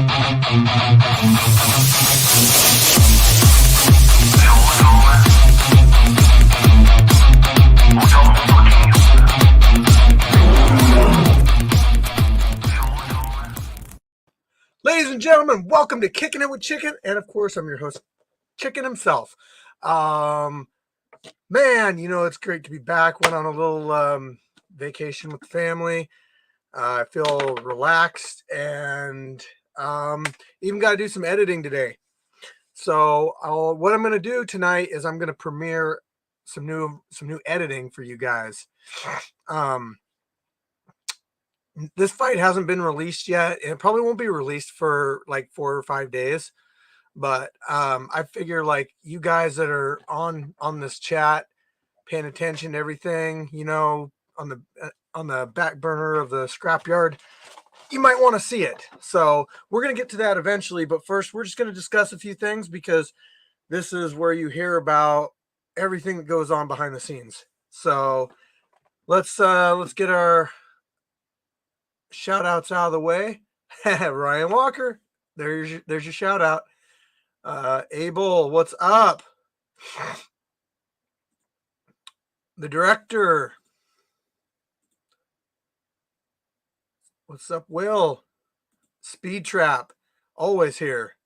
Ladies and gentlemen, welcome to Kickin' It with Chicken, and of course, I'm your host, Chicken himself. Man, it's great to be back. Went on a little vacation with the family. I feel relaxed, and even got to do some editing today. So, what I'm going to do tonight is I'm going to premiere some new editing for you guys. This fight hasn't been released yet. It probably won't be released for like 4 or 5 days. But I figure like you guys that are on this chat, paying attention to everything, on the back burner of the scrapyard, you might want to see it. So we're going to get to that eventually. But first, we're just going to discuss a few things because this is where you hear about everything that goes on behind the scenes. So let's get our shout outs out of the way. Ryan Walker, there's your shout out. Abel, what's up? The director, what's up? Will, Speed Trap, always here.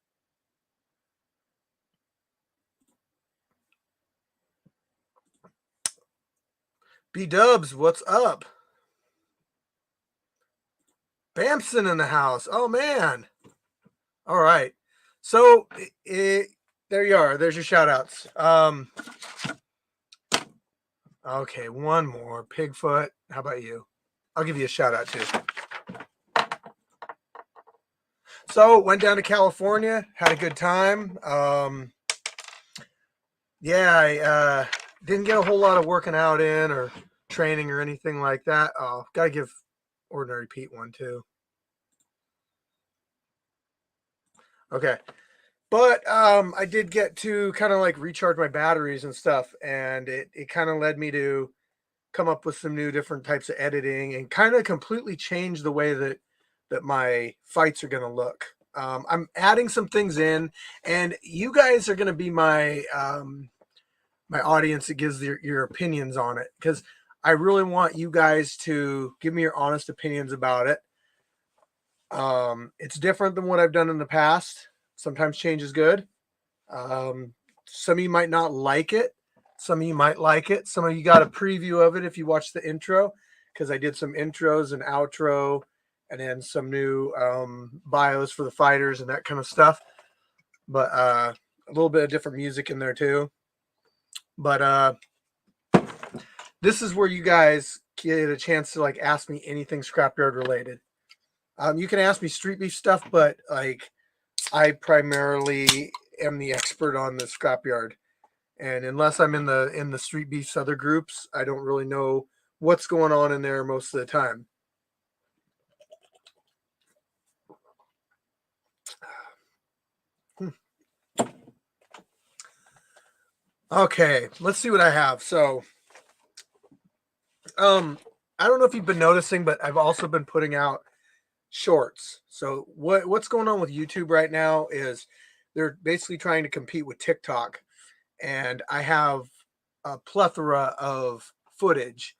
B Dubs, what's up? Bamson in the house. Oh man. All right. So there you are. There's your shout outs. Okay, one more. Pigfoot. How about you? I'll give you a shout out too. So went down to California, had a good time. I didn't get a whole lot of working out in or training or anything like that. Oh, gotta give Ordinary Pete one too. Okay. But I did get to kind of like recharge my batteries and stuff. And it kind of led me to come up with some new different types of editing and kind of completely change the way that my fights are going to look. I'm adding some things in, and you guys are going to be my my audience that gives your opinions on it, because I really want you guys to give me your honest opinions about it. It's different than what I've done in the past. Sometimes change is good. Some of you might not like it. Some of you might like it. Some of you got a preview of it if you watch the intro, because I did some intros and outro and then some new bios for the fighters and that kind of stuff. But a little bit of different music in there too. But this is where you guys get a chance to like ask me anything scrapyard related. You can ask me street beef stuff, but like I primarily am the expert on the scrapyard, and unless I'm in the street beefs other groups, I don't really know what's going on in there most of the time. Okay, let's see what I have. So, I don't know if you've been noticing, but I've also been putting out shorts. So what's going on with YouTube right now is they're basically trying to compete with TikTok, and I have a plethora of footage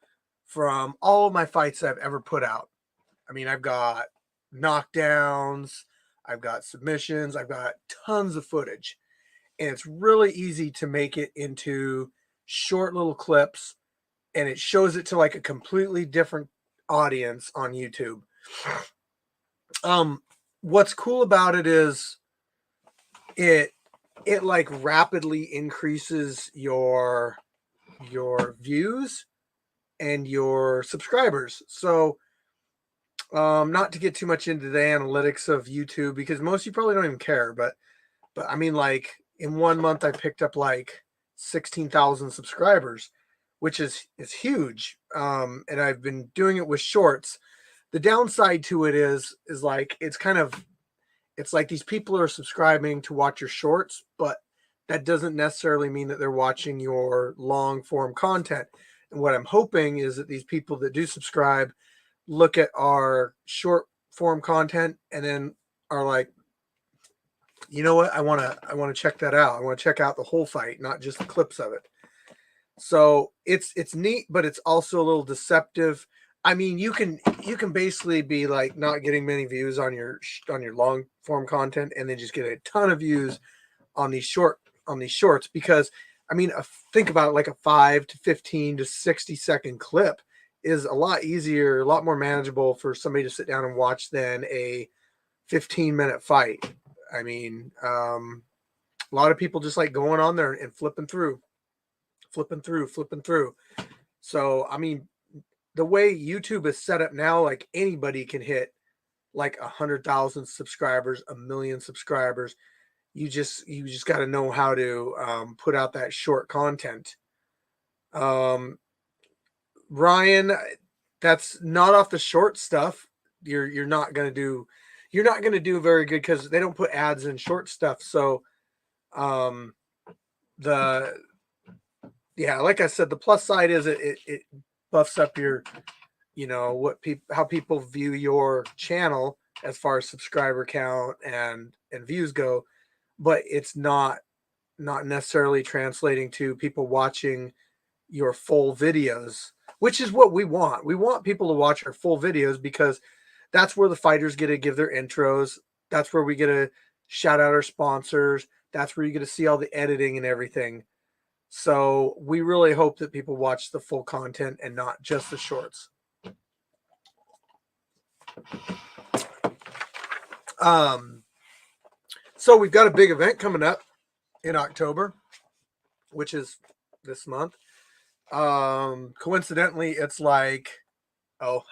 from all of my fights I've ever put out. I mean, I've got knockdowns, I've got submissions, I've got tons of footage, and it's really easy to make it into short little clips, and it shows it to like a completely different audience on YouTube. What's cool about it is it like rapidly increases your views and your subscribers. So not to get too much into the analytics of YouTube, because most of you probably don't even care, but I mean, like in 1 month I picked up like 16,000 subscribers, which is huge. And I've been doing it with shorts. The downside to it is like it's like these people are subscribing to watch your shorts, but that doesn't necessarily mean that they're watching your long form content. And what I'm hoping is that these people that do subscribe look at our short form content and then are like, you know what? I want to check that out. I want to check out the whole fight, not just the clips of it. So it's neat, but it's also a little deceptive. I mean, you can basically be like not getting many views on your long form content, and then just get a ton of views on these shorts, because I mean, think about it, like a 5 to 15 to 60-second clip is a lot easier, a lot more manageable for somebody to sit down and watch than a 15-minute fight. I mean, a lot of people just like going on there and flipping through. So, I mean, the way YouTube is set up now, like anybody can hit like 100,000 subscribers, 1,000,000 subscribers. You just got to know how to put out that short content. Ryan, that's not off the short stuff. You're not gonna do very good because they don't put ads in short stuff. So the like I said, the plus side is it buffs up your, how people view your channel as far as subscriber count and views go, but it's not necessarily translating to people watching your full videos, which is what we want. We want people to watch our full videos because that's where the fighters get to give their intros. That's where we get to shout out our sponsors. That's where you get to see all the editing and everything. So we really hope that people watch the full content and not just the shorts. So we've got a big event coming up in October, which is this month. Coincidentally, it's like, oh,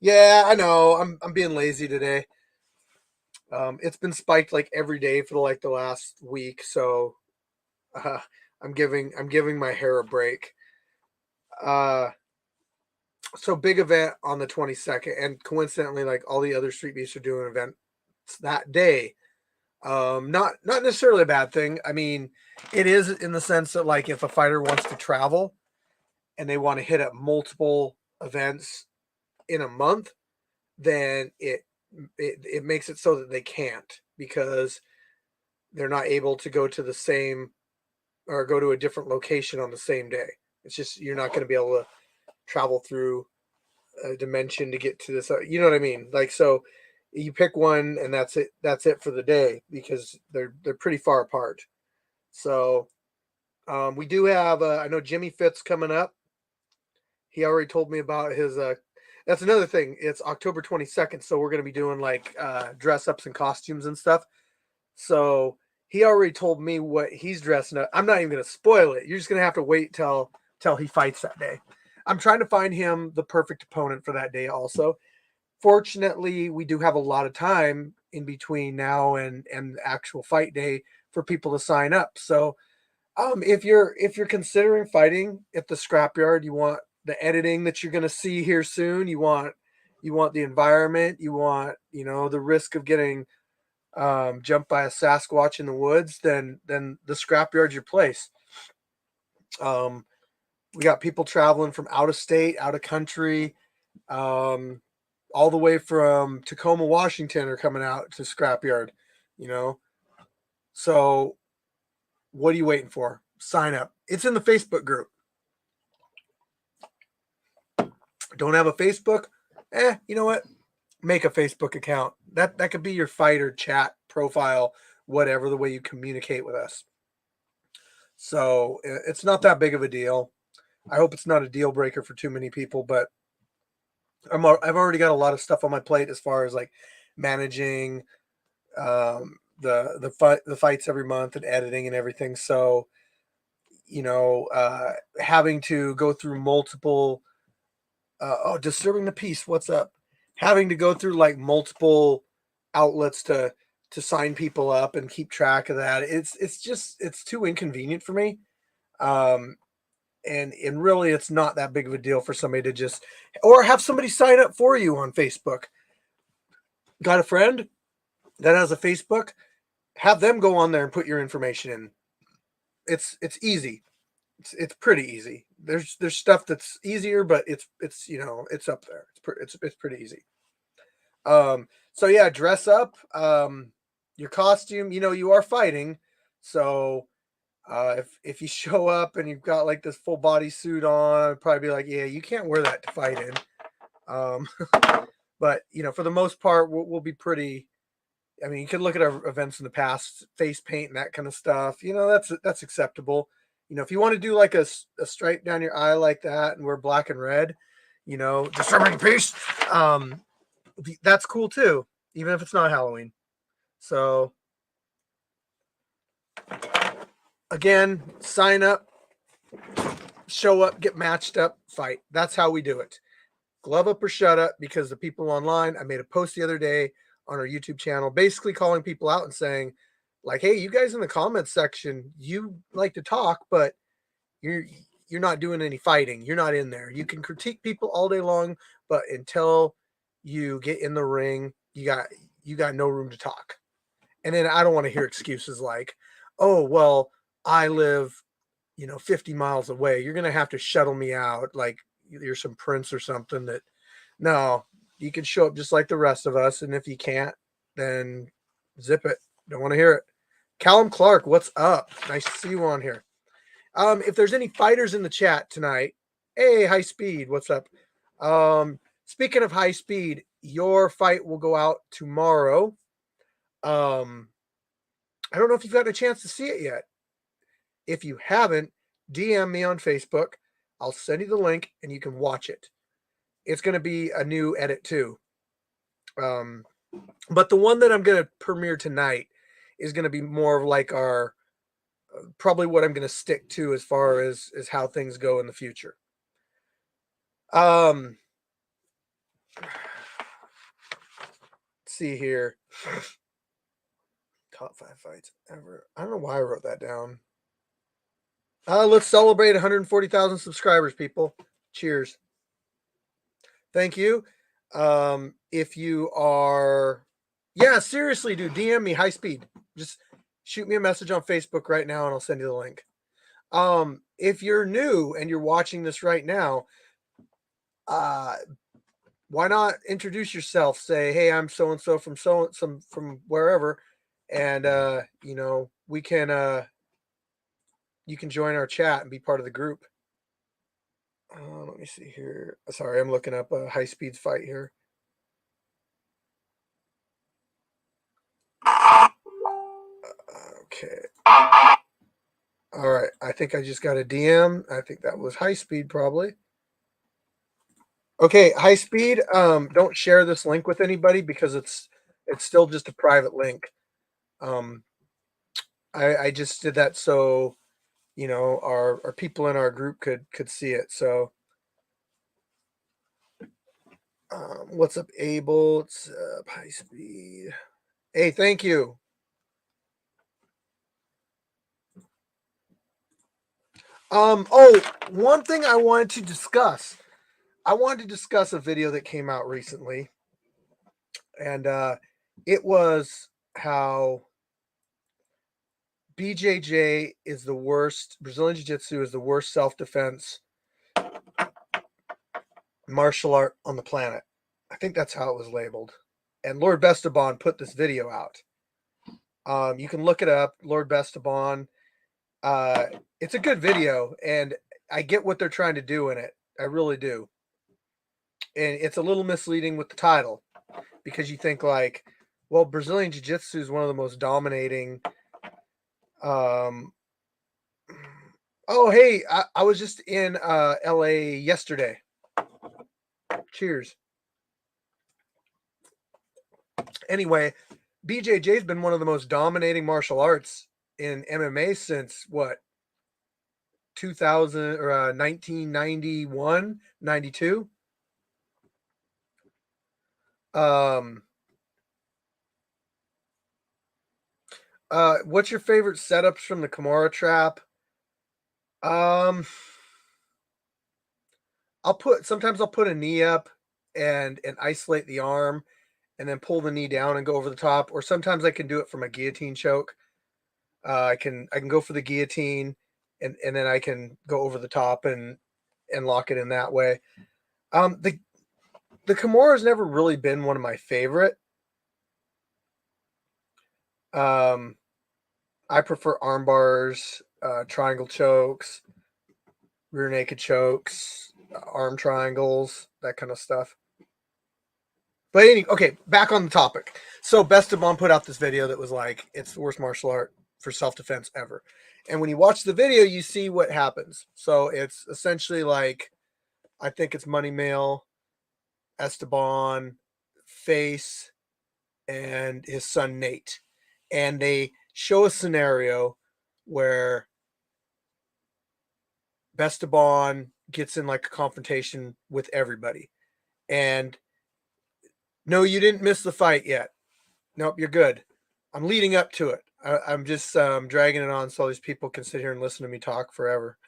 yeah, I know. I'm being lazy today. It's been spiked like every day for like the last week, so I'm giving my hair a break. So big event on the 22nd, and coincidentally, like all the other Street Beasts are doing events that day. Not necessarily a bad thing. I mean, it is in the sense that like if a fighter wants to travel and they want to hit up multiple events in a month, then it makes it so that they can't, because they're not able to go to the same or go to a different location on the same day. It's just, you're not going to be able to travel through a dimension to get to this. You know what I mean? Like, so you pick one and that's it. That's it for the day, because they're pretty far apart. So we do have, I know Jimmy Fitz coming up. He already told me about his, that's another thing. It's October 22nd. So we're going to be doing like dress ups and costumes and stuff. So he already told me what he's dressing up. I'm not even going to spoil it. You're just going to have to wait till he fights that day. I'm trying to find him the perfect opponent for that day also. Fortunately, we do have a lot of time in between now and the actual fight day for people to sign up. So if you're considering fighting at the scrapyard, you want the editing that you're going to see here soon. You want the environment. You want, the risk of getting jumped by a Sasquatch in the woods. Then the scrapyard's your place. We got people traveling from out of state, out of country, all the way from Tacoma, Washington, are coming out to scrapyard. So what are you waiting for? Sign up. It's in the Facebook group. Don't have a Facebook? You know what? Make a Facebook account. That could be your fighter chat profile, whatever, the way you communicate with us. So it's not that big of a deal. I hope it's not a deal breaker for too many people, but I've already got a lot of stuff on my plate as far as like managing the fights every month and editing and everything. So, having to go through multiple disturbing the peace. What's up? Having to go through like multiple outlets to sign people up and keep track of that. It's too inconvenient for me. And really it's not that big of a deal for somebody to just, or have somebody sign up for you on Facebook. Got a friend that has a Facebook? Have them go on there and put your information in. It's easy. It's pretty easy. There's stuff that's easier, but it's up there. It's pretty easy. So yeah, dress up. your costume, you are fighting. So if you show up and you've got like this full body suit on, I'd probably be like, yeah, you can't wear that to fight in. But for the most part, we'll be pretty. I mean, you can look at our events in the past, face paint and that kind of stuff. That's acceptable. If you want to do like a stripe down your eye like that and wear black and red, disturbing peace, that's cool too, even if it's not Halloween. So again, sign up, show up, get matched up, fight. That's how we do it. Glove up or shut up, because the people online, I made a post the other day on our YouTube channel, basically calling people out and saying, like, hey, you guys in the comments section, you like to talk, but you're not doing any fighting. You're not in there. You can critique people all day long, but until you get in the ring, you got no room to talk. And then I don't want to hear excuses like, oh, well, I live 50 miles away. You're going to have to shuttle me out. Like you're some prince or something. No, you can show up just like the rest of us. And if you can't, then zip it. Don't want to hear it. Callum Clark, what's up? Nice to see you on here. If there's any fighters in the chat tonight, hey, High Speed, what's up? Speaking of High Speed, your fight will go out tomorrow. I don't know if you've gotten a chance to see it yet. If you haven't, DM me on Facebook. I'll send you the link and you can watch it. It's going to be a new edit too. But the one that I'm going to premiere tonight is going to be more of like our, probably what I'm going to stick to as far as how things go in the future. Let's see here. Top 5 fights ever. I don't know why I wrote that down. Let's celebrate 140,000 subscribers, people. Cheers. Thank you. If you are, seriously, dude, DM me High Speed. Just shoot me a message on Facebook right now and I'll send you the link. If you're new and you're watching this right now, why not introduce yourself? Say, hey, I'm so-and-so from wherever. And, we can, you can join our chat and be part of the group. Let me see here. Sorry, I'm looking up a High Speed's fight here. Okay. All right. I think I just got a DM. I think that was High Speed probably. Okay, High Speed. Don't share this link with anybody because it's still just a private link. I just did that so our people in our group could see it. So what's up, Abel? It's High Speed. Hey, thank you. One thing I wanted to discuss. I wanted to discuss a video that came out recently, and it was how BJJ is the worst. Brazilian Jiu-Jitsu is the worst self-defense martial art on the planet. I think that's how it was labeled. And Lord Bestaban put this video out. You can look it up, Lord Bestaban. It's a good video, and I get what they're trying to do in it. I really do. And it's a little misleading with the title because you think like, well, Brazilian Jiu-Jitsu is one of the most dominating. Oh, hey, I was just in LA yesterday. Cheers. Anyway, BJJ's been one of the most dominating martial arts in MMA since what? 2000 or 1991, 92. What's your favorite setups from the Kamara trap? Sometimes I'll put a knee up and isolate the arm and then pull the knee down and go over the top, or sometimes I can do it from a guillotine choke. I can go for the guillotine and then I can go over the top and lock it in that way. The Kimura has never really been one of my favorite. Um, I prefer arm bars, triangle chokes, rear naked chokes, arm triangles, that kind of stuff. But okay, back on the topic. So Best of Mom put out this video that was like, it's the worst martial art for self-defense ever. And when you watch the video, you see what happens. So it's essentially like, I think it's Money Mail, Esteban, Face, and his son Nate. And they show a scenario where Esteban gets in like a confrontation with everybody. And no, you didn't miss the fight yet. Nope, you're good. I'm leading up to it. I'm just dragging it on so these people can sit here and listen to me talk forever.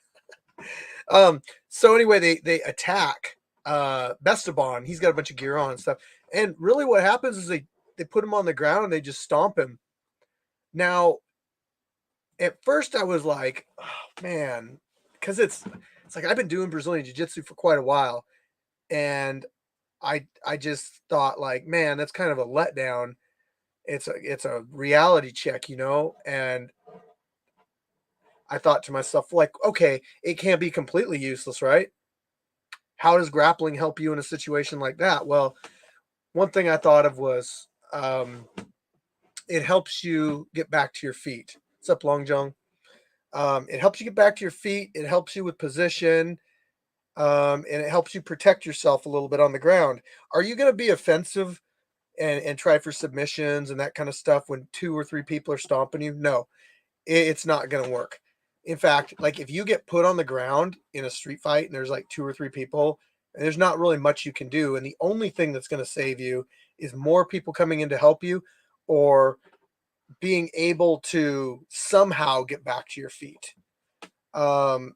So anyway, they attack Esteban. He's got a bunch of gear on and stuff. And really what happens is they put him on the ground and they just stomp him. Now, at first I was like, oh, man, because it's like I've been doing Brazilian Jiu-Jitsu for quite a while. And I just thought like, man, that's kind of a letdown. It's a reality check, and I thought to myself, like, okay, it can't be completely useless, right? How does grappling help you in a situation like that? Well, one thing I thought of was it helps you get back to your feet. What's up, Long Jong? It helps you get back to your feet. It helps you with position, and it helps you protect yourself a little bit on the ground. Are you going to be offensive and try for submissions and that kind of stuff when 2 or 3 people are stomping you? No, it's not going to work. In fact, like if you get put on the ground in a street fight and there's like 2 or 3 people, and there's not really much you can do, and the only thing that's going to save you is more people coming in to help you, or being able to somehow get back to your feet. Um,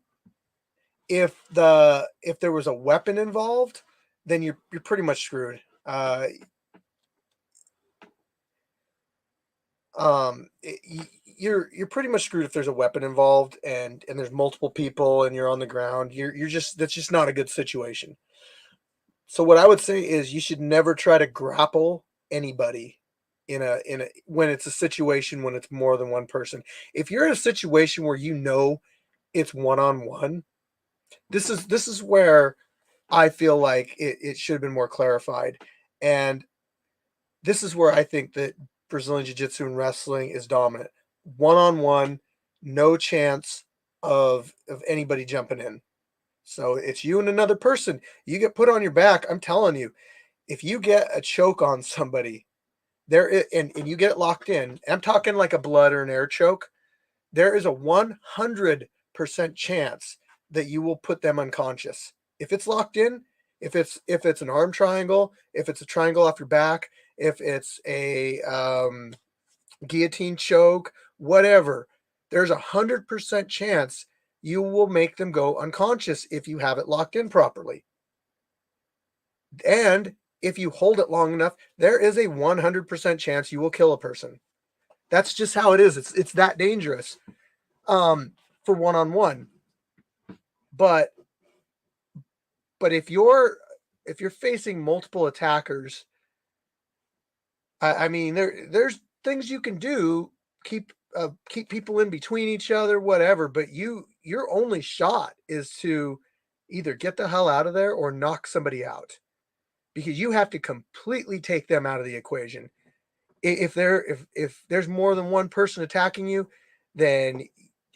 if there was a weapon involved, then you're pretty much screwed. You're pretty much screwed if there's a weapon involved and there's multiple people and you're on the ground. You're just That's just not a good situation. So what I would say is you should never try to grapple anybody in a when it's a situation when it's more than one person. If you're in a situation where it's one on one, this is where I feel like it should have been more clarified. And this is where I think that Brazilian Jiu-Jitsu and wrestling is dominant. One on one, no chance of anybody jumping in. So it's you and another person. You get put on your back. I'm telling you, if you get a choke on somebody, and you get it locked in, I'm talking like a blood or an air choke, there is a 100% chance that you will put them unconscious. If it's locked in, if it's an arm triangle, if it's a triangle off your back, if it's a guillotine choke, whatever, there's 100% chance you will make them go unconscious if you have it locked in properly. And if you hold it long enough, there is a 100% chance you will kill a person. That's just how it is. It's that dangerous for one-on-one. But if you're facing multiple attackers, I mean there's things you can do, keep people in between each other, whatever. But your only shot is to either get the hell out of there or knock somebody out, because you have to completely take them out of the equation. If there's more than one person attacking you, then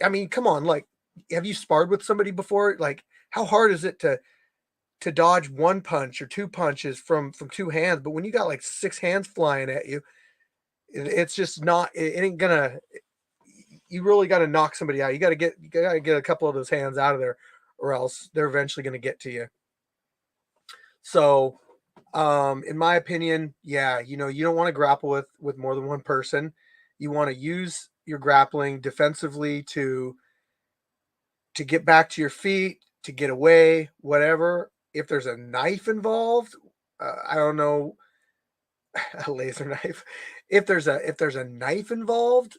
I mean, come on, like, have you sparred with somebody before? Like, how hard is it to dodge one punch or two punches from two hands? But when you got like six hands flying at you, it's just not. It ain't gonna. You really got to knock somebody out. You got to get a couple of those hands out of there, or else they're eventually going to get to you. So in my opinion, yeah, you don't want to grapple with more than one person. You want to use your grappling defensively to get back to your feet, to get away, whatever. If there's a knife involved, I don't know, a laser knife. If there's a knife involved,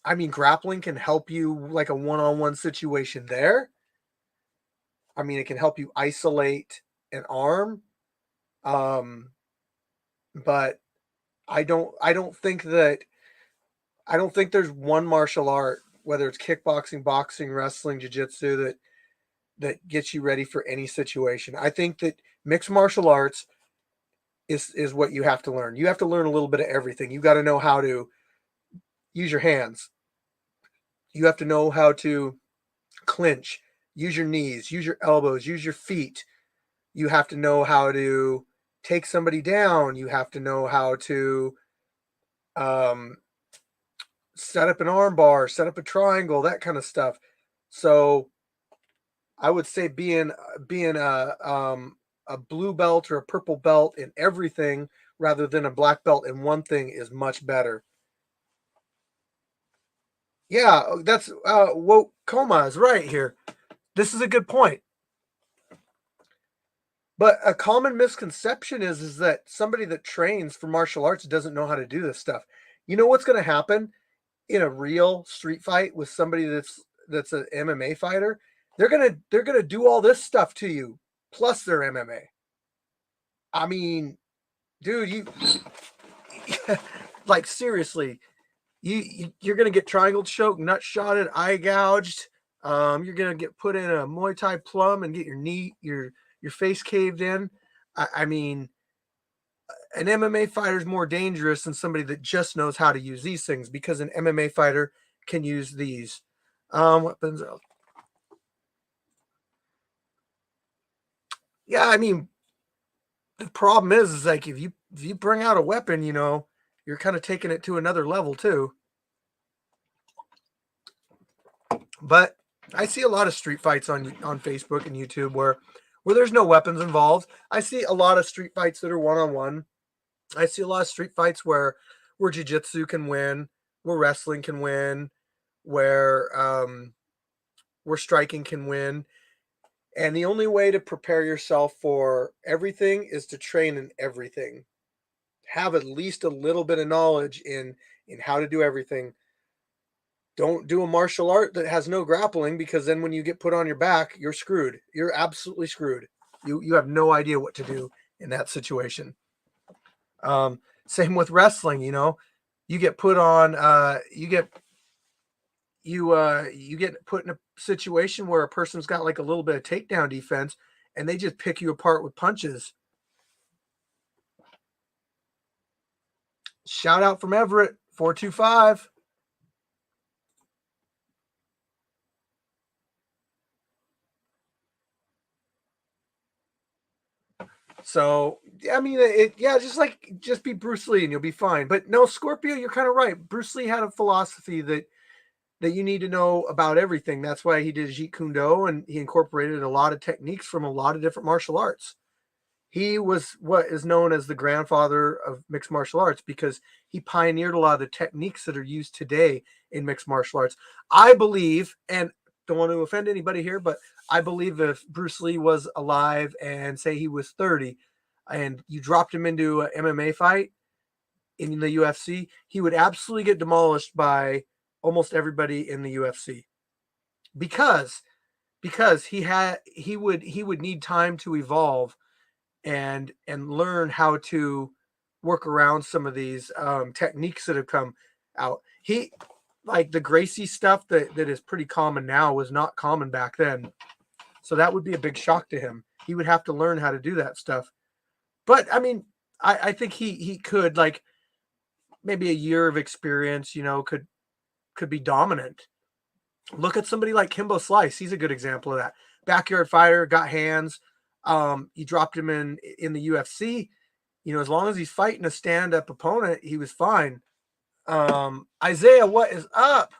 I mean, grappling can help you like a one-on-one situation there. I mean, it can help you isolate an arm. Um, but I don't think that I don't think there's one martial art, whether it's kickboxing, boxing, wrestling, jiu-jitsu, that gets you ready for any situation. I think that mixed martial arts is what you have to learn. You have to learn a little bit of everything. You got to know how to use your hands. You have to know how to clinch, use your knees, use your elbows, use your feet. You have to know how to take somebody down. You have to know how to um, set up an arm bar, set up a triangle, that kind of stuff. So I would say being a blue belt or a purple belt in everything rather than a black belt in one thing is much better. Yeah, that's Woke Coma is right here. This is a good point. But a common misconception is that somebody that trains for martial arts doesn't know how to do this stuff. You know what's going to happen in a real street fight with somebody that's an MMA fighter? They're gonna do all this stuff to you plus their MMA. I mean, dude, you like seriously, you're gonna get triangle choked, nut shotted, eye gouged. You're gonna get put in a Muay Thai plum and get your face caved in. I mean, an MMA fighter is more dangerous than somebody that just knows how to use these things because an MMA fighter can use these weapons. Yeah, I mean, the problem is like if you bring out a weapon, you're kind of taking it to another level too. But I see a lot of street fights on Facebook and YouTube where there's no weapons involved. I see a lot of street fights that are one on one. I see a lot of street fights where jiu-jitsu can win, where wrestling can win, where striking can win. And the only way to prepare yourself for everything is to train in everything. Have at least a little bit of knowledge in how to do everything. Don't do a martial art that has no grappling because then when you get put on your back, you're screwed. You're absolutely screwed. You have no idea what to do in that situation. Same with wrestling, you get put on you get put in a situation where a person's got like a little bit of takedown defense and they just pick you apart with punches. Shout out from Everett 425. So I mean, yeah, just be Bruce Lee and you'll be fine. But no, Scorpio, you're kind of right. Bruce Lee had a philosophy that you need to know about everything. That's why he did Jeet Kune Do and he incorporated a lot of techniques from a lot of different martial arts. He was what is known as the grandfather of mixed martial arts because he pioneered a lot of the techniques that are used today in mixed martial arts. I believe, and don't want to offend anybody here, but I believe if Bruce Lee was alive and say he was 30 and you dropped him into an MMA fight in the UFC, he would absolutely get demolished by almost everybody in the UFC because he would need time to evolve and learn how to work around some of these techniques that have come out. He like the Gracie stuff that is pretty common now was not common back then. So that would be a big shock to him. He would have to learn how to do that stuff. But I mean, I think he could like maybe a year of experience, could be dominant. Look at somebody like Kimbo Slice. He's a good example of that. Backyard fighter, got hands. You dropped him in the UFC. As long as he's fighting a stand-up opponent, he was fine. Isaiah, what is up?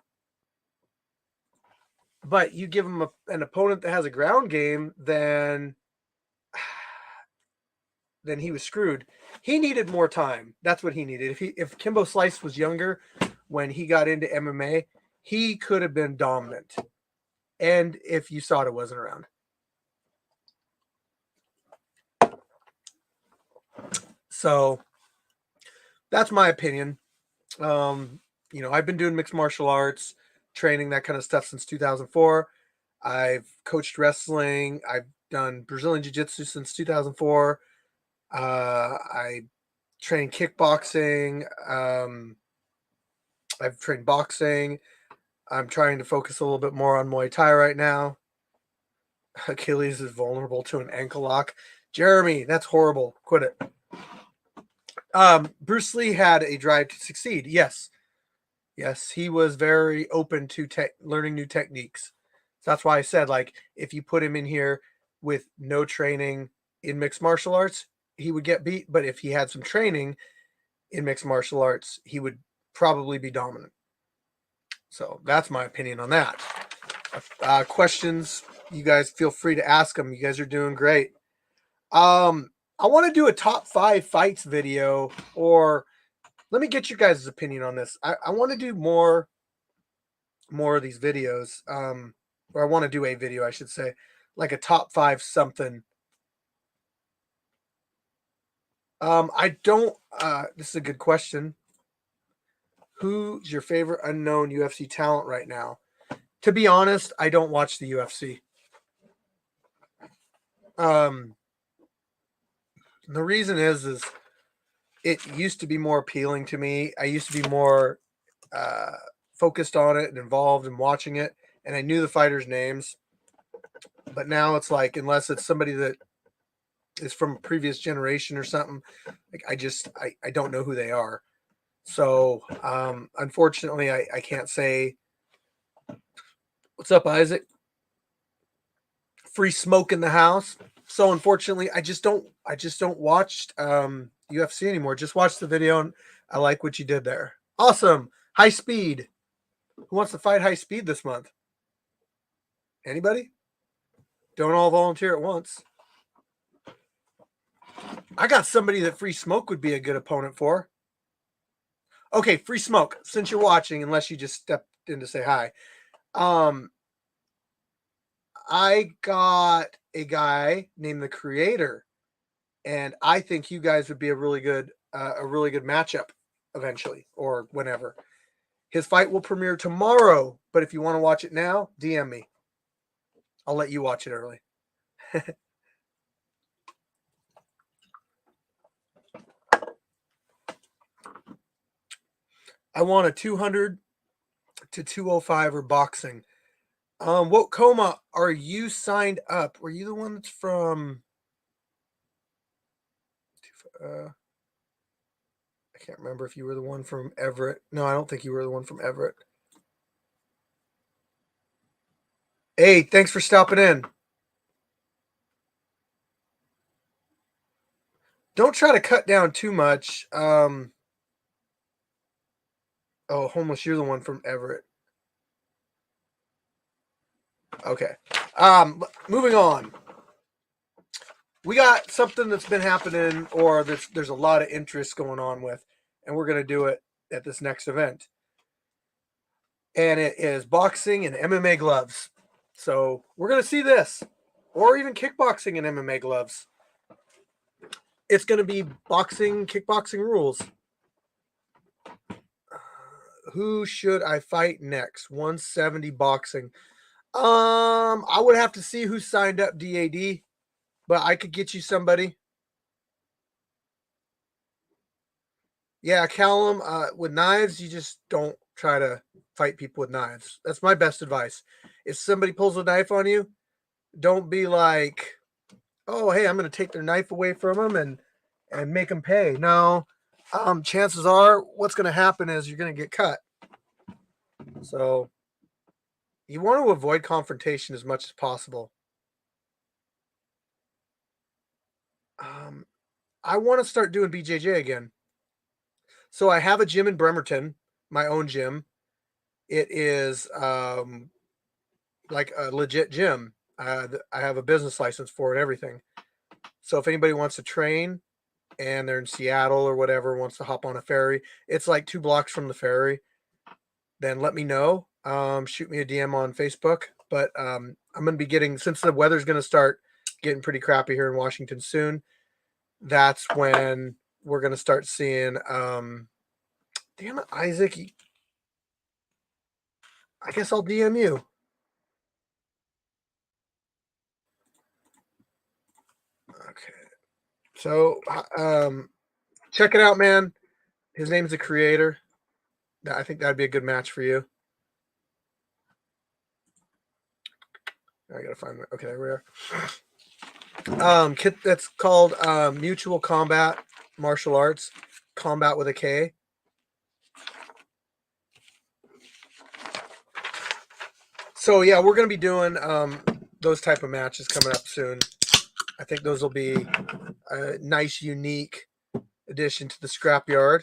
But you give him an opponent that has a ground game, then he was screwed. He needed more time. That's what he needed. If Kimbo Slice was younger when he got into MMA, he could have been dominant. And if USADA wasn't around. So that's my opinion. I've been doing mixed martial arts, training, that kind of stuff since 2004. I've coached wrestling. I've done Brazilian Jiu-Jitsu since 2004. I train kickboxing. I've trained boxing. I'm trying to focus a little bit more on Muay Thai right now. Achilles is vulnerable to an ankle lock. Jeremy, that's horrible. Quit it. Bruce Lee had a drive to succeed. Yes. Yes, he was very open to learning new techniques. So that's why I said, like, if you put him in here with no training in mixed martial arts, he would get beat. But if he had some training in mixed martial arts, he would probably be dominant. So that's my opinion on that. Questions, you guys feel free to ask them. You guys are doing great. I want to do a top 5 fights video, or let me get your guys' opinion on this. I want to do more of these videos. Or I want to do a video, I should say, like a top 5 something. I don't. This is a good question. Who's your favorite unknown UFC talent right now? To be honest, I don't watch the UFC. The reason is it used to be more appealing to me. I used to be more focused on it and involved in watching it, and I knew the fighters' names. But now it's like, unless it's somebody that is from a previous generation or something, like I don't know who they are. So unfortunately, I can't say. What's up, Isaac? Free smoke in the house. So unfortunately, I just don't watch UFC anymore. Just watch the video, and I like what you did there. Awesome. High speed. Who wants to fight high speed this month? Anybody? Don't all volunteer at once. I got somebody that Free Smoke would be a good opponent for. Okay, Free Smoke, since you're watching, unless you just stepped in to say hi. I got a guy named the Creator, and I think you guys would be a really good matchup eventually, or whenever. His fight will premiere tomorrow, but if you want to watch it now, DM me. I'll let you watch it early. I want a 200 to 205 or boxing. What coma are you signed up? Were you the one that's from? I can't remember if you were the one from Everett. No, I don't think you were the one from Everett. Hey, thanks for stopping in. Don't try to cut down too much. Oh, homeless, you're the one from Everett. Okay. Moving on. We got something that's been happening, or there's a lot of interest going on with, and we're gonna do it at this next event. And it is boxing and MMA gloves. So we're gonna see this, or even kickboxing and MMA gloves. It's gonna be boxing, kickboxing rules. Who should I fight next? 170 boxing. I would have to see who signed up DAD, but I could get you somebody. Yeah, Callum, with knives, you just don't try to fight people with knives. That's my best advice. If somebody pulls a knife on you, don't be like, "Oh, hey, I'm going to take their knife away from them and make them pay." No, chances are, what's going to happen is you're going to get cut. So you want to avoid confrontation as much as possible. I want to start doing BJJ again. So I have a gym in Bremerton, my own gym. It is like a legit gym. I have a business license for it, everything. So if anybody wants to train and they're in Seattle or whatever, wants to hop on a ferry, it's like 2 blocks from the ferry, then let me know. Shoot me a DM on Facebook. But I'm going to be getting, since the weather's going to start getting pretty crappy here in Washington soon, that's when we're going to start seeing, damn it, Isaac, I guess I'll DM you. Okay. So check it out, man. His name's the Creator. I think that'd be a good match for you. I gotta find it. Okay, there we are. Kit that's called Mutual Combat Martial Arts. Combat with a K. So yeah, we're gonna be doing those type of matches coming up soon. I think those will be a nice, unique addition to the scrapyard.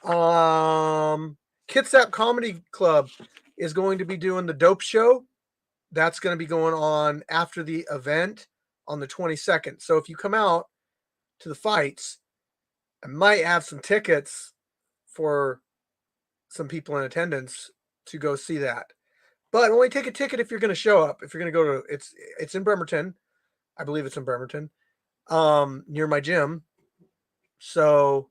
Kitsap Comedy Club is going to be doing the Dope Show. That's going to be going on after the event on the 22nd. So if you come out to the fights, I might have some tickets for some people in attendance to go see that. But only take a ticket if you're going to show up. If you're going to go to it's in Bremerton. I believe it's in Bremerton. Near my gym. So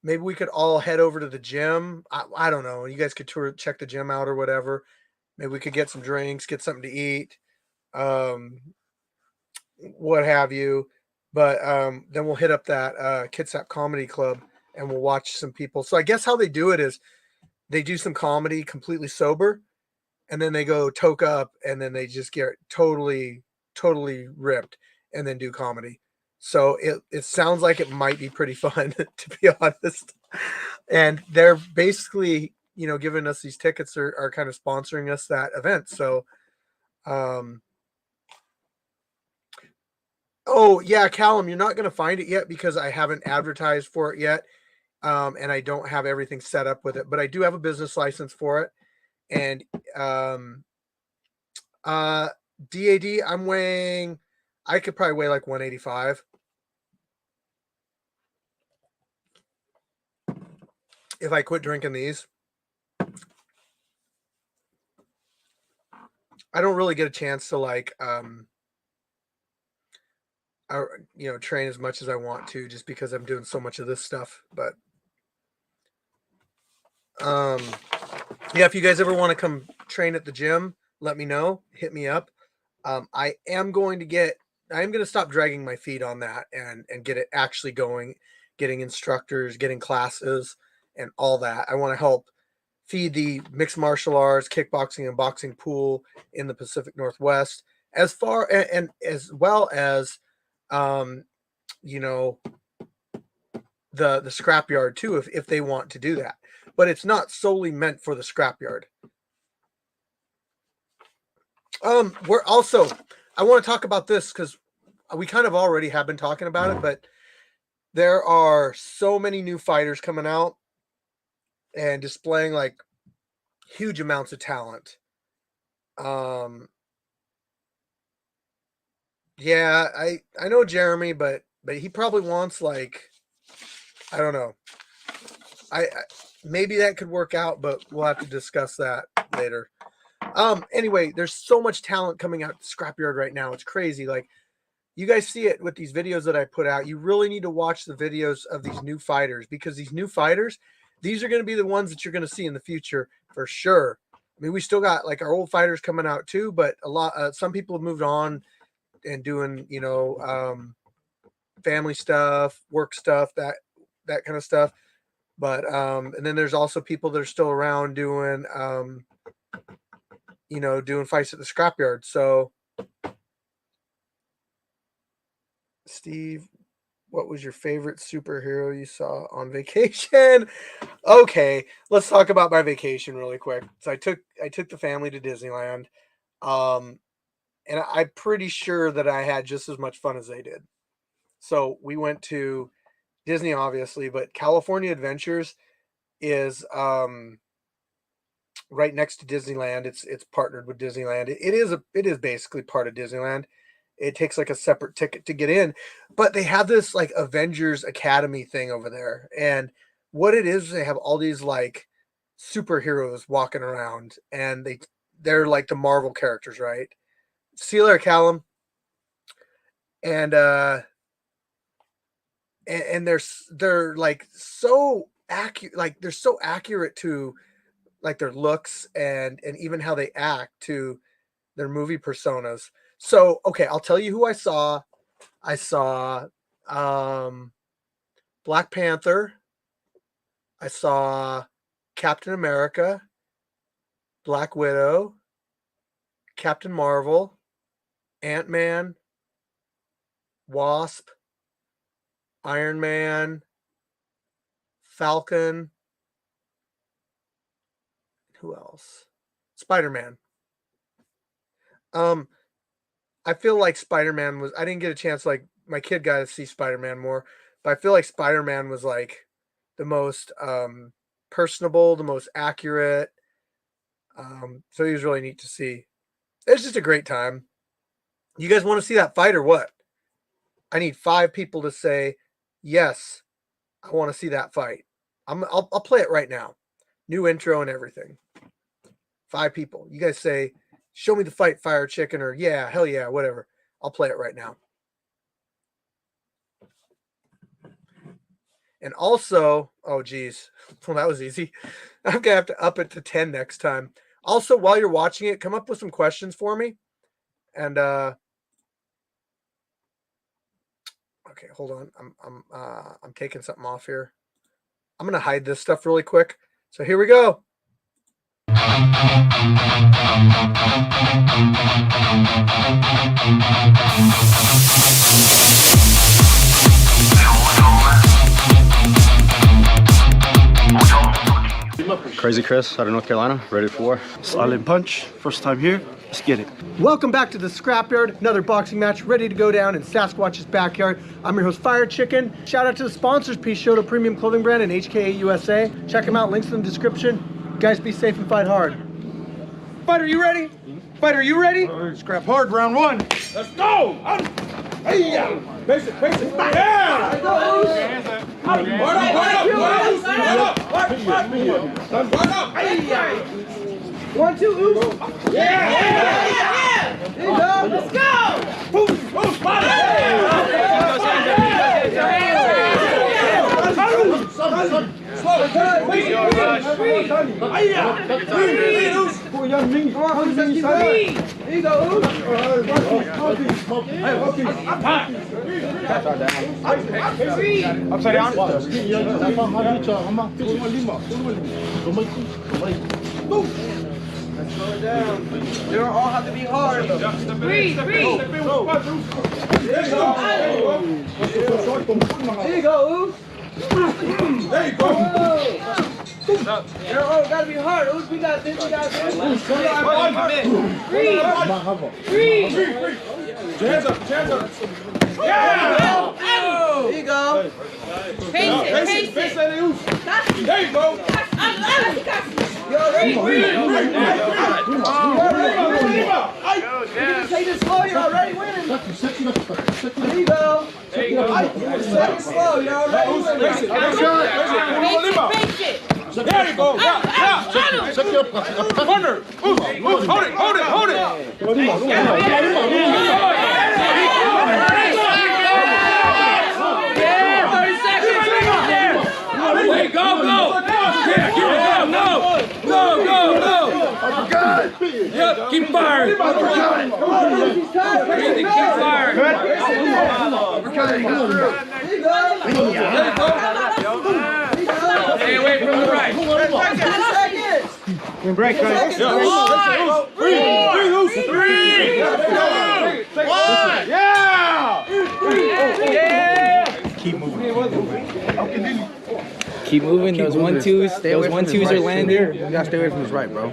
maybe we could all head over to the gym. I don't know. You guys could check the gym out or whatever. Maybe we could get some drinks, get something to eat, what have you. But then we'll hit up that Kitsap Comedy Club and we'll watch some people. So I guess how they do it is they do some comedy completely sober, and then they go toke up, and then they just get totally ripped, and then do comedy. So it sounds like it might be pretty fun, to be honest. And they're basically, giving us these tickets, are kind of sponsoring us that event. So, oh yeah, Callum, you're not going to find it yet because I haven't advertised for it yet. And I don't have everything set up with it, but I do have a business license for it. And DAD, I could probably weigh like 185. If I quit drinking these. I don't really get a chance to train as much as I want to, just because I'm doing so much of this stuff. But yeah, if you guys ever want to come train at the gym, let me know. Hit me up. I am going to stop dragging my feet on that and get it actually going, getting instructors, getting classes, and all that. I want to help feed the mixed martial arts, kickboxing, and boxing pool in the Pacific Northwest, as far and as well as, the scrapyard too, if they want to do that. But it's not solely meant for the scrapyard. We're also, I want to talk about this because we kind of already have been talking about it, but there are so many new fighters coming out and displaying like huge amounts of talent. Yeah, I know Jeremy, but he probably wants I don't know. I maybe that could work out, but we'll have to discuss that later. Anyway, there's so much talent coming out scrapyard right now. It's crazy. Like, you guys see it with these videos that I put out. You really need to watch the videos of these new fighters, because these new fighters, these are going to be the ones that you're going to see in the future for sure. I mean, we still got like our old fighters coming out too, but some people have moved on and doing, family stuff, work stuff, that kind of stuff. But and then there's also people that are still around doing doing fights at the scrapyard. So, Steve, what was your favorite superhero you saw on vacation? Okay, let's talk about my vacation really quick. So I took the family to Disneyland. And I'm pretty sure that I had just as much fun as they did. So we went to Disney, obviously, but California Adventures is right next to Disneyland. It's partnered with Disneyland. It is basically part of Disneyland. It takes like a separate ticket to get in, but they have this like Avengers Academy thing over there. And what it is, they have all these like superheroes walking around, and they're like the Marvel characters, right? See you later, Callum. And and they're like so accurate, like they're so accurate to like their looks and even how they act to their movie personas. So okay, I'll tell you who I saw. I saw Black Panther. I saw Captain America, Black Widow, Captain Marvel, Ant-Man, Wasp, Iron Man, Falcon. Who else? Spider-Man. I feel like Spider-Man was, I didn't get a chance, like my kid got to see Spider-Man more, but I feel like Spider-Man was like the most personable, the most accurate. So he was really neat to see. It was just a great time. You guys want to see that fight or what? I need 5 people to say, yes, I want to see that fight. I'll play it right now. New intro and everything. 5 people. You guys say, show me the fight, Fire Chicken, or yeah, hell yeah, whatever. I'll play it right now. And also, oh geez, well, that was easy. I'm gonna have to up it to 10 next time. Also, while you're watching it, come up with some questions for me. And okay, hold on. I'm taking something off here. I'm gonna hide this stuff really quick. So here we go. Crazy Chris out of North Carolina, ready for war. Silent Punch, first time here, let's get it. Welcome back to the Scrapyard, another boxing match ready to go down in Sasquatch's backyard. I'm your host, Fire Chicken. Shout out to the sponsors, Peace Shoto Premium Clothing Brand and HKA USA. Check them out, links in the description. Guys, be safe and fight hard. Fighter, you ready? Fighter, you ready? Scrap hard, round 1. Let's go! Hey, yeah! Face it! Yeah! Word up! Hey! 1, 2, ooh. Yeah! There you go. Let's go! Move, spot There you go. Upside down. Let's slow it down. They don't all have to be hard. Breathe. There you go, Ooze. There you go. They don't all gotta be hard. Ooze, we got this. Breathe. Hands up. Yeah! There you go. Face it. There you go. You already? Take it slow, you're already winning. There you go. Take it slow, you're already winning. Face it. There you go. Yeah. Corner. Hold it. Go. Yeah, no. Yep, keep firing. Keep firing. Stay away from the right. Break, guys. 3, 2, 1. Yeah. Keep moving. Those 1-2s are landing. You gotta stay away from his right, bro.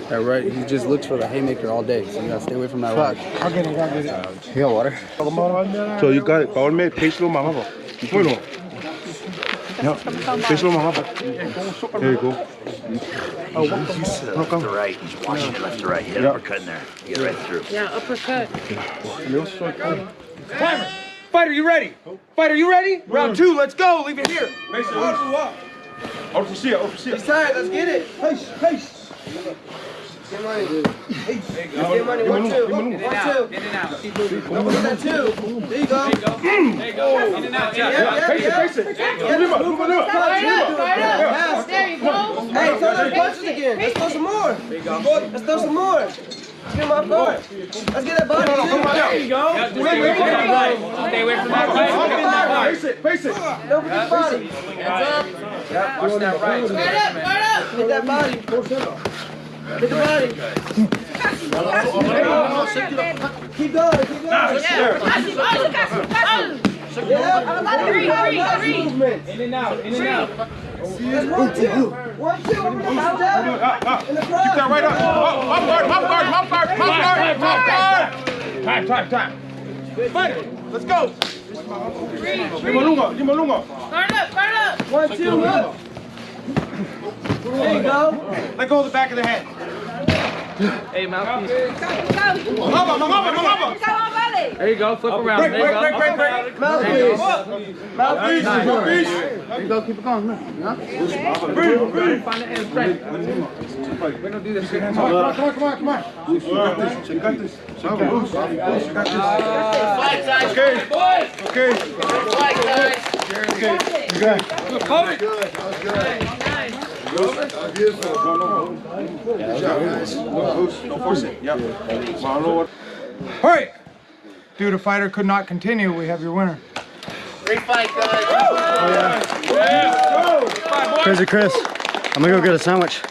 That right, he just looks for the haymaker all day, so you gotta stay away from that right. I'll get it. You got water? So you got it. Powerme, peso más abajo. Bueno. No, peso más abajo. There you go. Oh, he's left to right. He's watching it left to right. Hit an uppercut in there. Get right through. Yeah, uppercut. Fighter, you ready? Round 2, let's go. Leave it here. Face it. Overseer. He's tired, let's get it. Pace. Get money. Get money. 1, 2. 1, 2. In and out. Keep moving. Don't forget that 2. There you go. There you go. In and out. Yeah. Face it. There you go. Hey, throw those punches again. Let's throw some more. Let's get my guard. Let's get that body. There you go. Stay away from that right. Face it. Don't forget the body. Hands up. Yeah, watch that right. Hit that body. Hit the body. Keep going. Keep going. In and out. In and out. That's 1, 2. 1, 2. Over the mouth down. In the front. Keep that right up. Mouth guard. Time. Fight it. Let's go. Yimalunga. Guard up. 1, 2. Look. There you go. Let go of the back of the head. Hey, mouthpiece. Mangaba. There you go. Flip around. Break. There you go. Mouthpiece. Mouthpiece. There you go, keep it going. Find the end strength. We don't do this shit. Come on. You got this. Okay. You got it. Don't force it. Yep. All right. Due to fighter could not continue, we have your winner. Great fight, guys. Crazy Chris. I'm gonna go get a sandwich.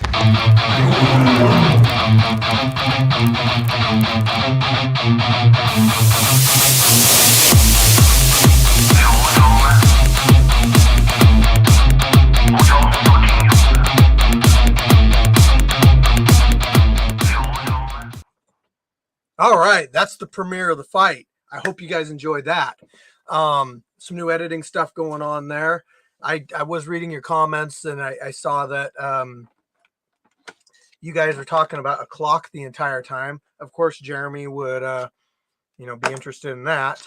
All right, that's the premiere of the fight. I hope you guys enjoyed that. Some new editing stuff going on there. I was reading your comments and I saw that you guys were talking about a clock the entire time. Of course, Jeremy would be interested in that.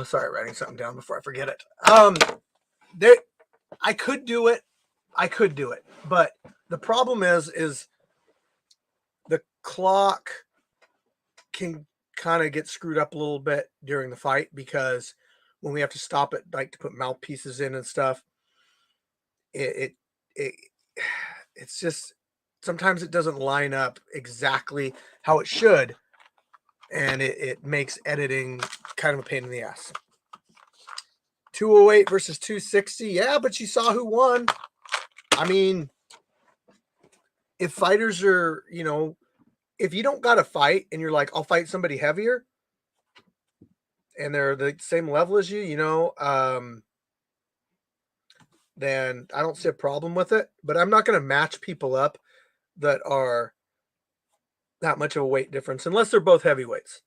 Sorry, writing something down before I forget it. I could do it, but the problem is the clock can kind of get screwed up a little bit during the fight, because when we have to stop it, like to put mouthpieces in and stuff, it's just sometimes it doesn't line up exactly how it should, and it makes editing kind of a pain in the ass. 208 versus 260. Yeah, but you saw who won. I mean, if fighters are, if you don't got to fight and you're like, I'll fight somebody heavier and they're the same level as you, then I don't see a problem with it. But I'm not going to match people up that are that much of a weight difference unless they're both heavyweights.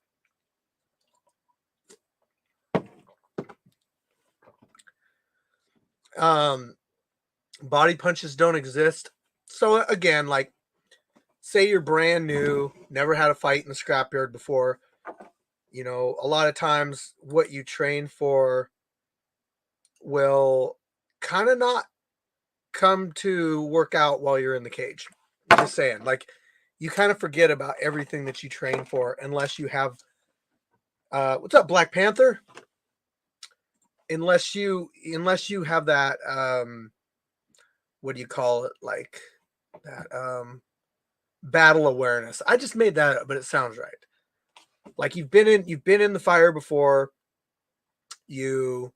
Body punches don't exist. So again, like, say you're brand new, never had a fight in the scrapyard before, a lot of times what you train for will kind of not come to work out while you're in the cage. I'm just saying, like, you kind of forget about everything that you train for unless you have what's up, Black Panther? Unless you have that what do you call it, like that battle awareness. I just made that up, but it sounds right. Like, you've been in the fire before. You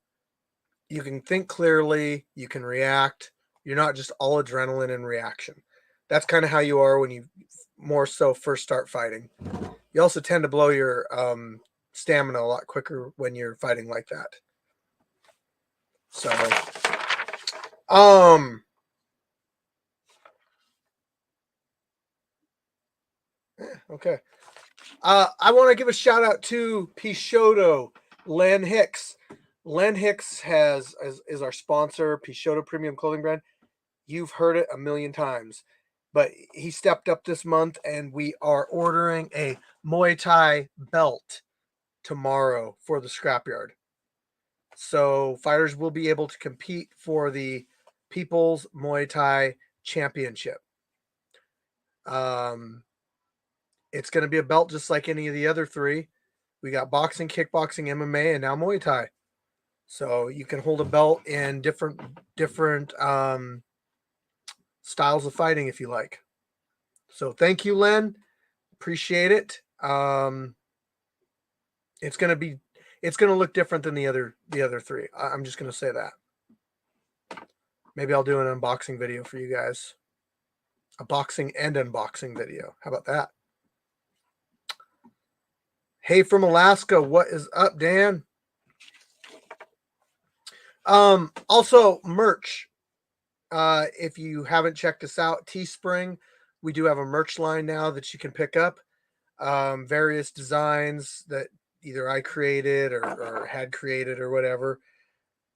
can think clearly, you can react. You're not just all adrenaline and reaction. That's kind of how you are when you more so first start fighting. You also tend to blow your stamina a lot quicker when you're fighting like that. So, okay. I want to give a shout out to Peixoto, Len Hicks. Len Hicks is our sponsor, Peixoto Premium Clothing Brand. You've heard it a million times, but he stepped up this month, and we are ordering a Muay Thai belt tomorrow for the scrapyard. So fighters will be able to compete for the People's Muay Thai Championship. It's going to be a belt just like any of the other three. We got boxing, kickboxing, MMA, and now Muay Thai. So you can hold a belt in different styles of fighting if you like. So thank you, Len. Appreciate it. It's going to look different than the other three. I'm just going to say that. Maybe I'll do an unboxing video for you guys. A boxing and unboxing video. How about that? Hey, from Alaska, what is up, Dan? Also merch. If you haven't checked us out, Teespring, we do have a merch line now that you can pick up. Various designs that either I created or had created or whatever.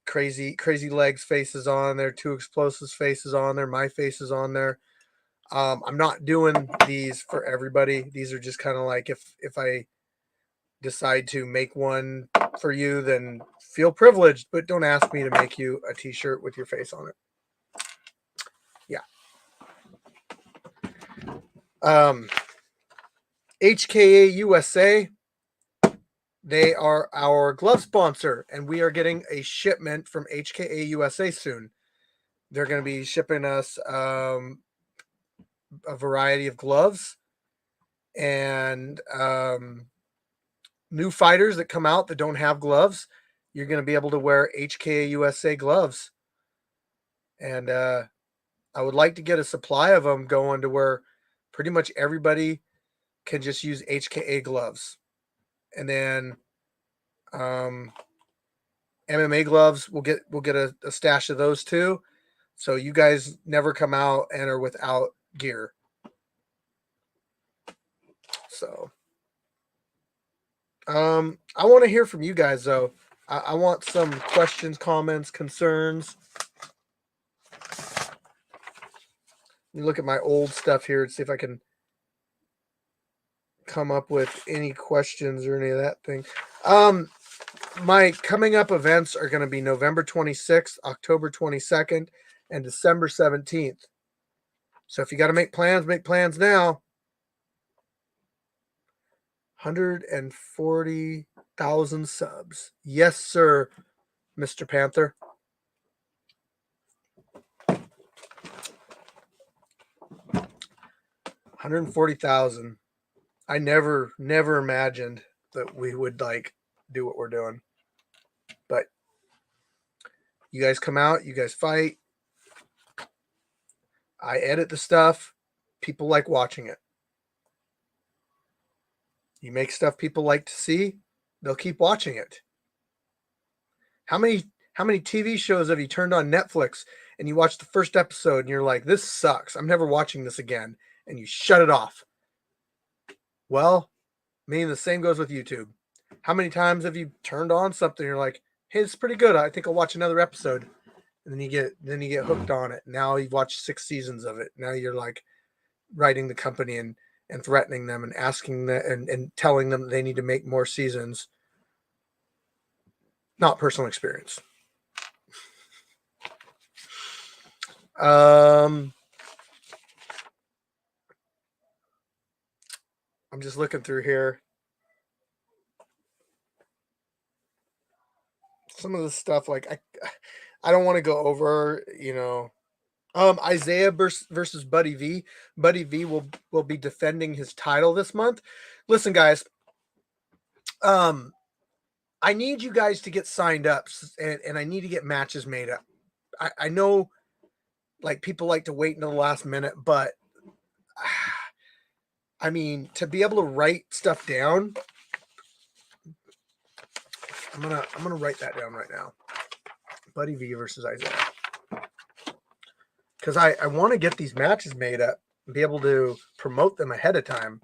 Crazy legs faces on there, Two Explosives faces on there, my face is on there. I'm not doing these for everybody. These are just kind of like if I decide to make one for you, then feel privileged, but don't ask me to make you a t-shirt with your face on it. Yeah. HKA USA, they are our glove sponsor, and we are getting a shipment from HKA USA soon. They're going to be shipping us a variety of gloves and new fighters that come out that don't have gloves. You're going to be able to wear HKA USA gloves. And I would like to get a supply of them going to where pretty much everybody can just use HKA gloves. And then MMA gloves, we'll get a stash of those too. So you guys never come out and are without gear. So I want to hear from you guys though. I want some questions, comments, concerns. Let me look at my old stuff here and see if I can come up with any questions or any of that thing. My coming up events are going to be November 26th, October 22nd, and December 17th. So if you got to make plans now. 140,000 subs. Yes, sir, Mr. Panther. 140,000. I never imagined that we would like do what we're doing. But you guys come out, you guys fight. I edit the stuff. People like watching it. You make stuff people like to see, they'll keep watching it. How many TV shows have you turned on Netflix and you watch the first episode and you're like, this sucks, I'm never watching this again, and you shut it off? Well, the same goes with YouTube. How many times have you turned on something and you're like, hey, it's pretty good, I think I'll watch another episode, and then you get hooked on it. Now you've watched 6 seasons of it. Now you're like writing the company and threatening them and asking them and telling them they need to make more seasons. Not personal experience. I'm just looking through here. Some of the stuff, like I don't want to go over, Isaiah versus Buddy V. Buddy V will be defending his title this month. Listen, guys, I need you guys to get signed up, and I need to get matches made up. I know, like, people like to wait until the last minute, but I mean, to be able to write stuff down, I'm gonna write that down right now. Buddy V versus Isaiah. Because I want to get these matches made up and be able to promote them ahead of time.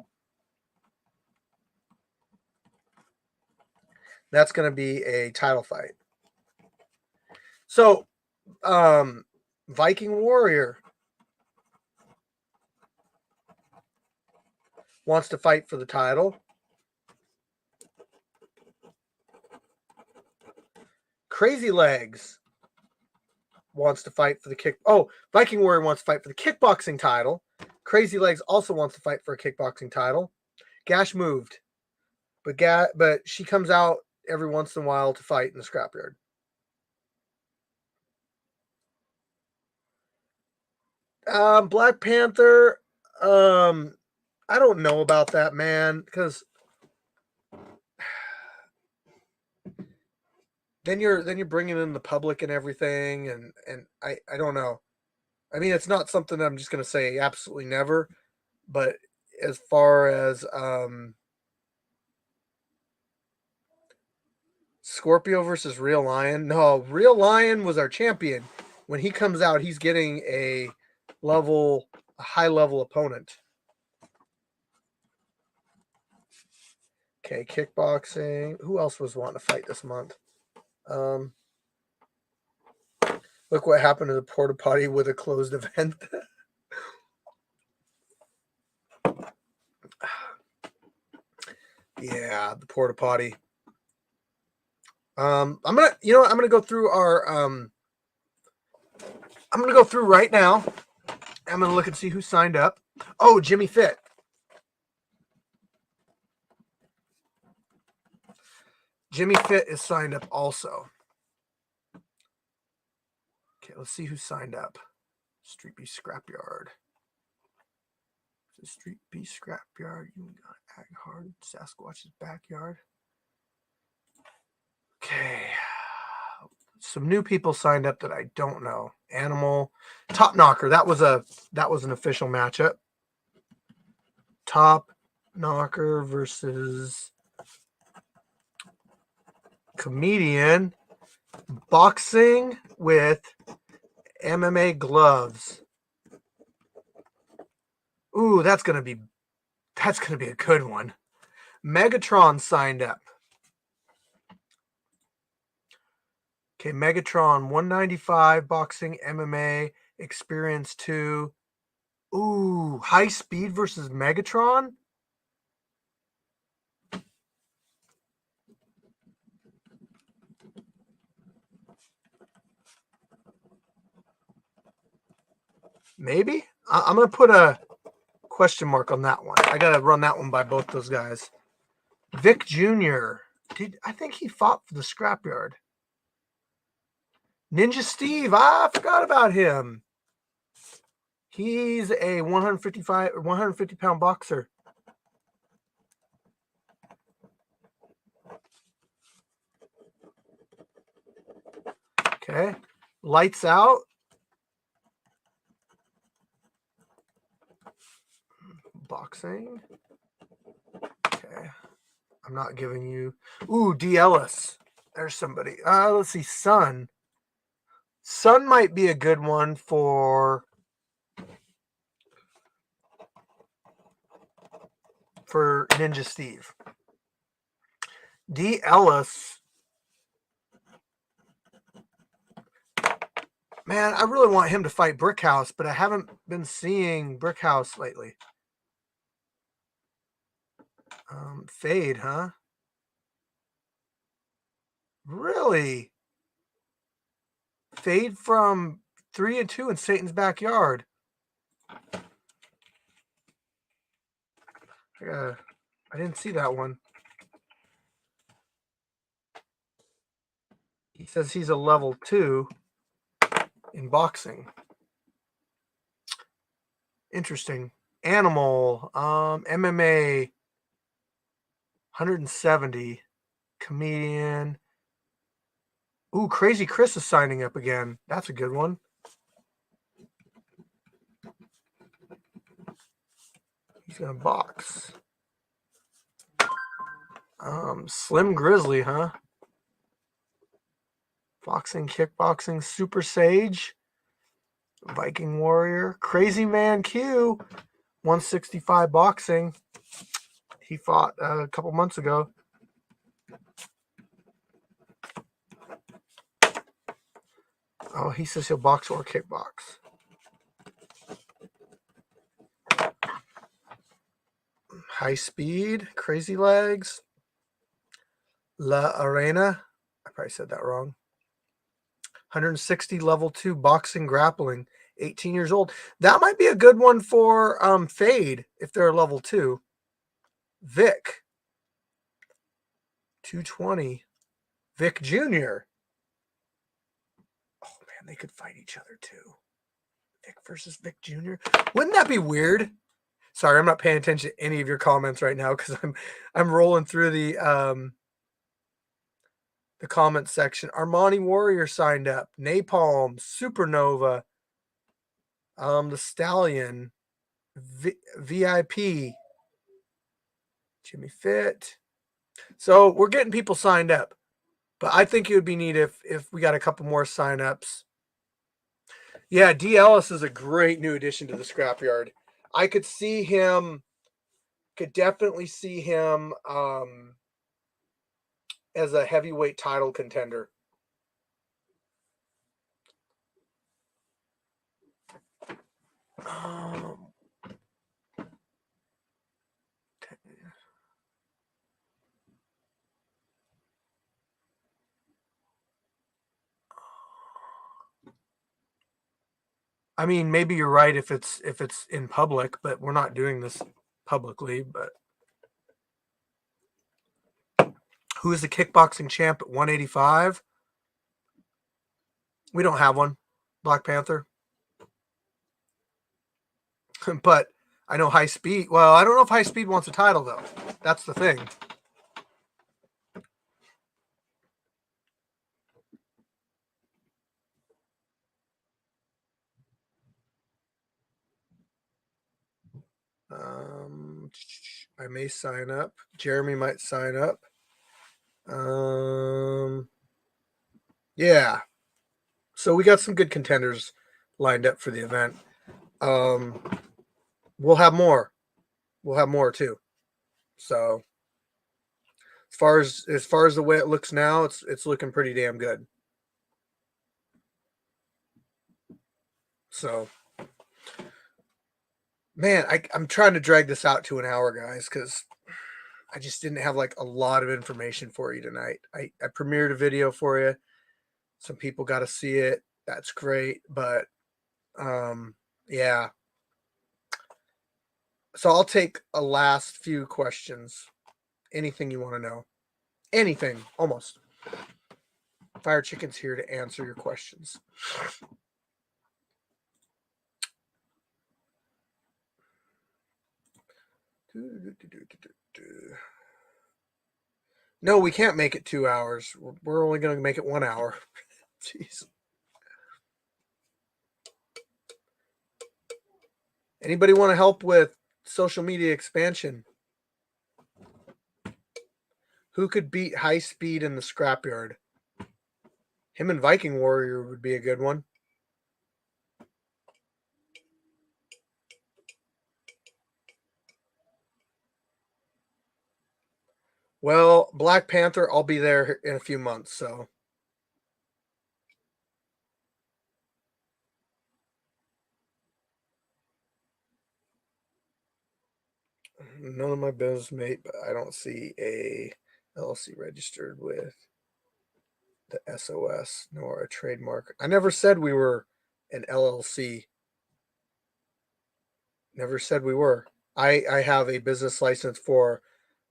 That's going to be a title fight. So, Viking Warrior wants to fight for the title. Crazy Legs wants to fight for the kick. Oh, Viking Warrior wants to fight for the kickboxing title. Crazy Legs also wants to fight for a kickboxing title. Gash moved, but she comes out every once in a while to fight in the scrapyard. Black Panther. I don't know about that, man, because then you're bringing in the public and everything, and I don't know. I mean, it's not something I'm just going to say absolutely never, but as far as Scorpio versus Real Lion, no, Real Lion was our champion. When he comes out, he's getting a high level opponent. Okay, kickboxing. Who else was wanting to fight this month? Look what happened to the porta potty with a closed event. Yeah, the porta potty. I'm gonna go through our I'm gonna go through right now. I'm gonna look and see who signed up. Oh, Jimmy Fit. Jimmy Fit is signed up also. Okay, let's see who signed up. Street B Scrapyard. Street B Scrapyard. You got Ag Hard. Sasquatch's Backyard. Okay. Some new people signed up that I don't know. Animal. Top Knocker. That was an official matchup. Top Knocker versus Comedian. Boxing with MMA gloves. Ooh, that's gonna be a good one. Megatron signed up. Okay, Megatron 195 boxing MMA experience 2. Ooh, high speed versus Megatron. Maybe I'm gonna put a question mark on that one. I gotta run that one by both those guys. Vic Jr. I think he fought for the Scrapyard. Ninja Steve, I forgot about him. He's a 150 pound boxer. Okay. Lights Out. Boxing. Okay. I'm not giving you. Ooh, D. Ellis. There's somebody. Let's see. Sun. Sun might be a good one for Ninja Steve. D. Ellis. Man, I really want him to fight Brickhouse, but I haven't been seeing Brickhouse lately. Fade, huh? Really? Fade from 3 and 2 in Satan's Backyard. I didn't see that one. He says he's a level 2 in boxing. Interesting. Animal, MMA, 170. Comedian. Ooh, Crazy Chris is signing up again. That's a good one. He's gonna box. Slim Grizzly, huh? Boxing, kickboxing, Super Sage, Viking Warrior, Crazy Man Q, 165 boxing. He fought a couple months ago. Oh, he says he'll box or kickbox. High Speed, Crazy Legs, La Arena. I probably said that wrong. 160 level 2 boxing grappling, 18 years old. That might be a good one for Fade if they're level 2. Vic, 220. Vic Jr. Oh man, they could fight each other too. Vic versus Vic Jr. Wouldn't that be weird? Sorry, I'm not paying attention to any of your comments right now because I'm rolling through the the comment section. Armani Warrior signed up. Napalm, Supernova, the Stallion, VIP, Jimmy Fit. So we're getting people signed up. But I think it would be neat if we got a couple more signups. Yeah, D. Ellis is a great new addition to the scrapyard. I could definitely see him as a heavyweight title contender. I mean, maybe you're right if it's in public, but we're not doing this publicly. But who is the kickboxing champ at 185? We don't have one. Black Panther. But I know High Speed. Well, I don't know if High Speed wants a title, though. That's the thing. I may sign up. Jeremy might sign up. Yeah. So we got some good contenders lined up for the event. We'll have more. We'll have more too. So as far as the way it looks now, it's looking pretty damn good. So, man, I'm trying to drag this out to an hour, guys, because I just didn't have like a lot of information for you tonight. I premiered a video for you. Some people got to see it. That's great, but yeah. So I'll take a last few questions. Anything you want to know. Anything, almost. Fire Chicken's here to answer your questions. No, we can't make it 2 hours. We're only going to make it 1 hour. Jeez. Anybody want to help with social media expansion? Who could beat High Speed in the scrapyard? Him and Viking Warrior would be a good one. Well, Black Panther, I'll be there in a few months, so. None of my business, mate, but I don't see a LLC registered with the SOS nor a trademark. I never said we were an LLC. Never said we were. I have a business license for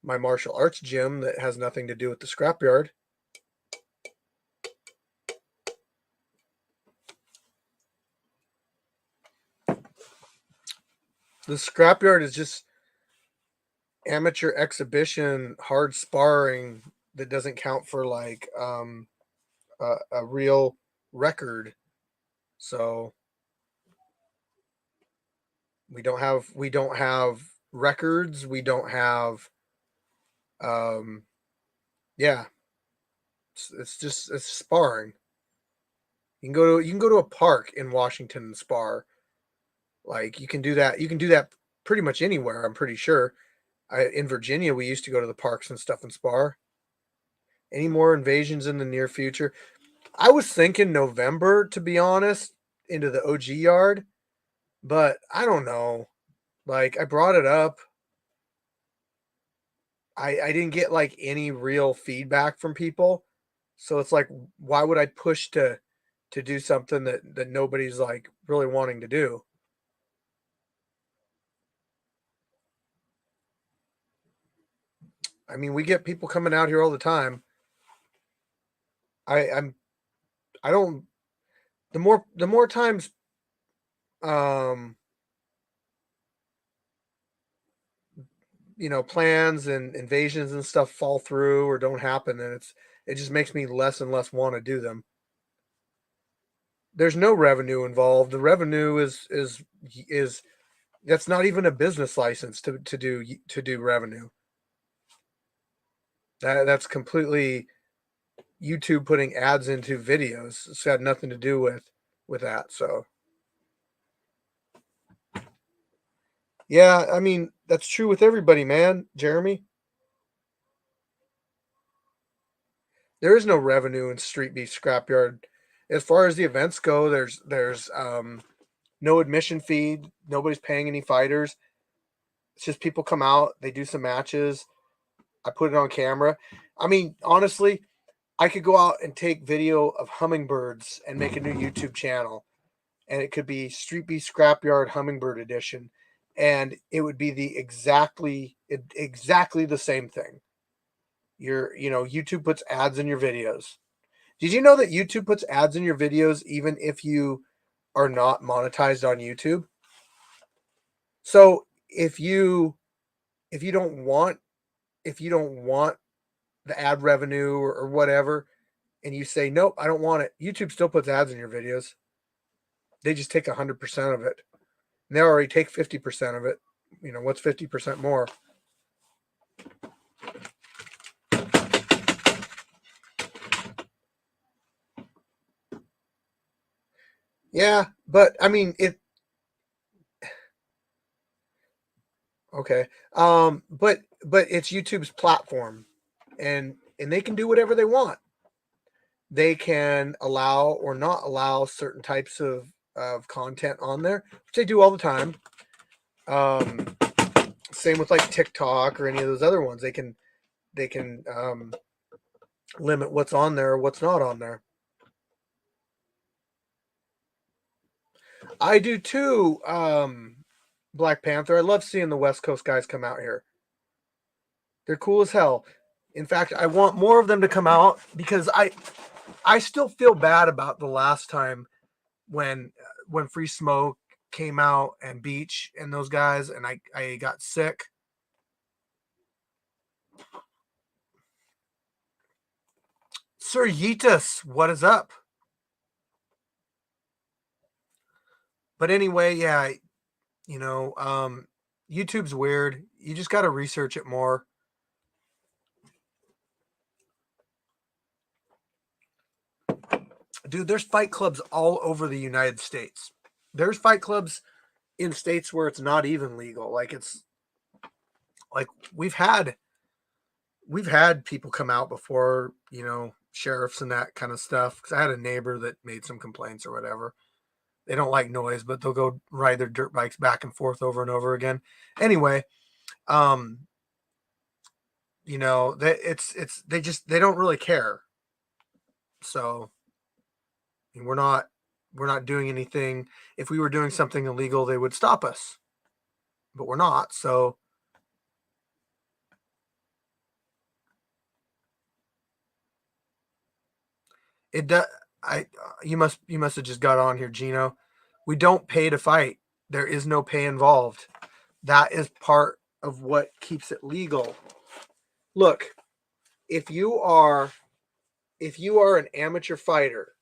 my martial arts gym that has nothing to do with the scrapyard. The scrapyard is just amateur exhibition, hard sparring that doesn't count for like a real record. So we don't have records. We don't have yeah. It's sparring. You can go to a park in Washington and spar. Like you can do that. You can do that pretty much anywhere, I'm pretty sure. In Virginia, we used to go to the parks and stuff and spar. Any more invasions in the near future? I was thinking November, to be honest, into the OG yard, but I don't know. Like I brought it up. I didn't get like any real feedback from people. So it's like, why would I push to do something that nobody's like really wanting to do? I mean, we get people coming out here all the time. I don't the more times plans and invasions and stuff fall through or don't happen, then It just makes me less and less want to do them. There's no revenue involved. The revenue is that's not even a business license to do revenue. That's completely YouTube putting ads into videos. It's had nothing to do with that. So yeah, I mean, that's true with everybody, man. Jeremy, there is no revenue in Street Beef Scrapyard. As far as the events go, there's no admission fee. Nobody's paying any fighters. It's just people come out, they do some matches. I put it on camera. I mean, honestly, I could go out and take video of hummingbirds and make a new YouTube channel. And it could be Street Beef Scrapyard Hummingbird Edition. And it would be the exactly the same thing. YouTube puts ads in your videos. Did you know that YouTube puts ads in your videos even if you are not monetized on YouTube? So if you don't want the ad revenue or whatever, and you say nope, I don't want it, YouTube still puts ads in your videos. They just take 100% of it. And they already take 50% of it. What's 50% more? Yeah, but I mean it. Okay, but it's YouTube's platform, and they can do whatever they want. They can allow or not allow certain types of content on there, which they do all the time. Same with like TikTok or any of those other ones. They can limit what's on there or what's not on there. I do too, Black Panther. I love seeing the West Coast guys come out here. They're cool as hell. In fact, I want more of them to come out because I still feel bad about the last time when Free Smoke came out and Beach and those guys, and I got sick. Sir Yeetus, what is up? But anyway, yeah, YouTube's weird. You just got to research it more. Dude, there's fight clubs all over the United States. There's fight clubs in states where it's not even legal. Like we've had people come out before, sheriffs and that kind of stuff. Because I had a neighbor that made some complaints or whatever. They don't like noise, but they'll go ride their dirt bikes back and forth over and over again. Anyway, they don't really care. So we're not doing anything. If we were doing something illegal, they would stop us, but we're not. So it does. You must have just got on here, Gino. We don't pay to fight. There is no pay involved. That is part of what keeps it legal. Look, if you are an amateur fighter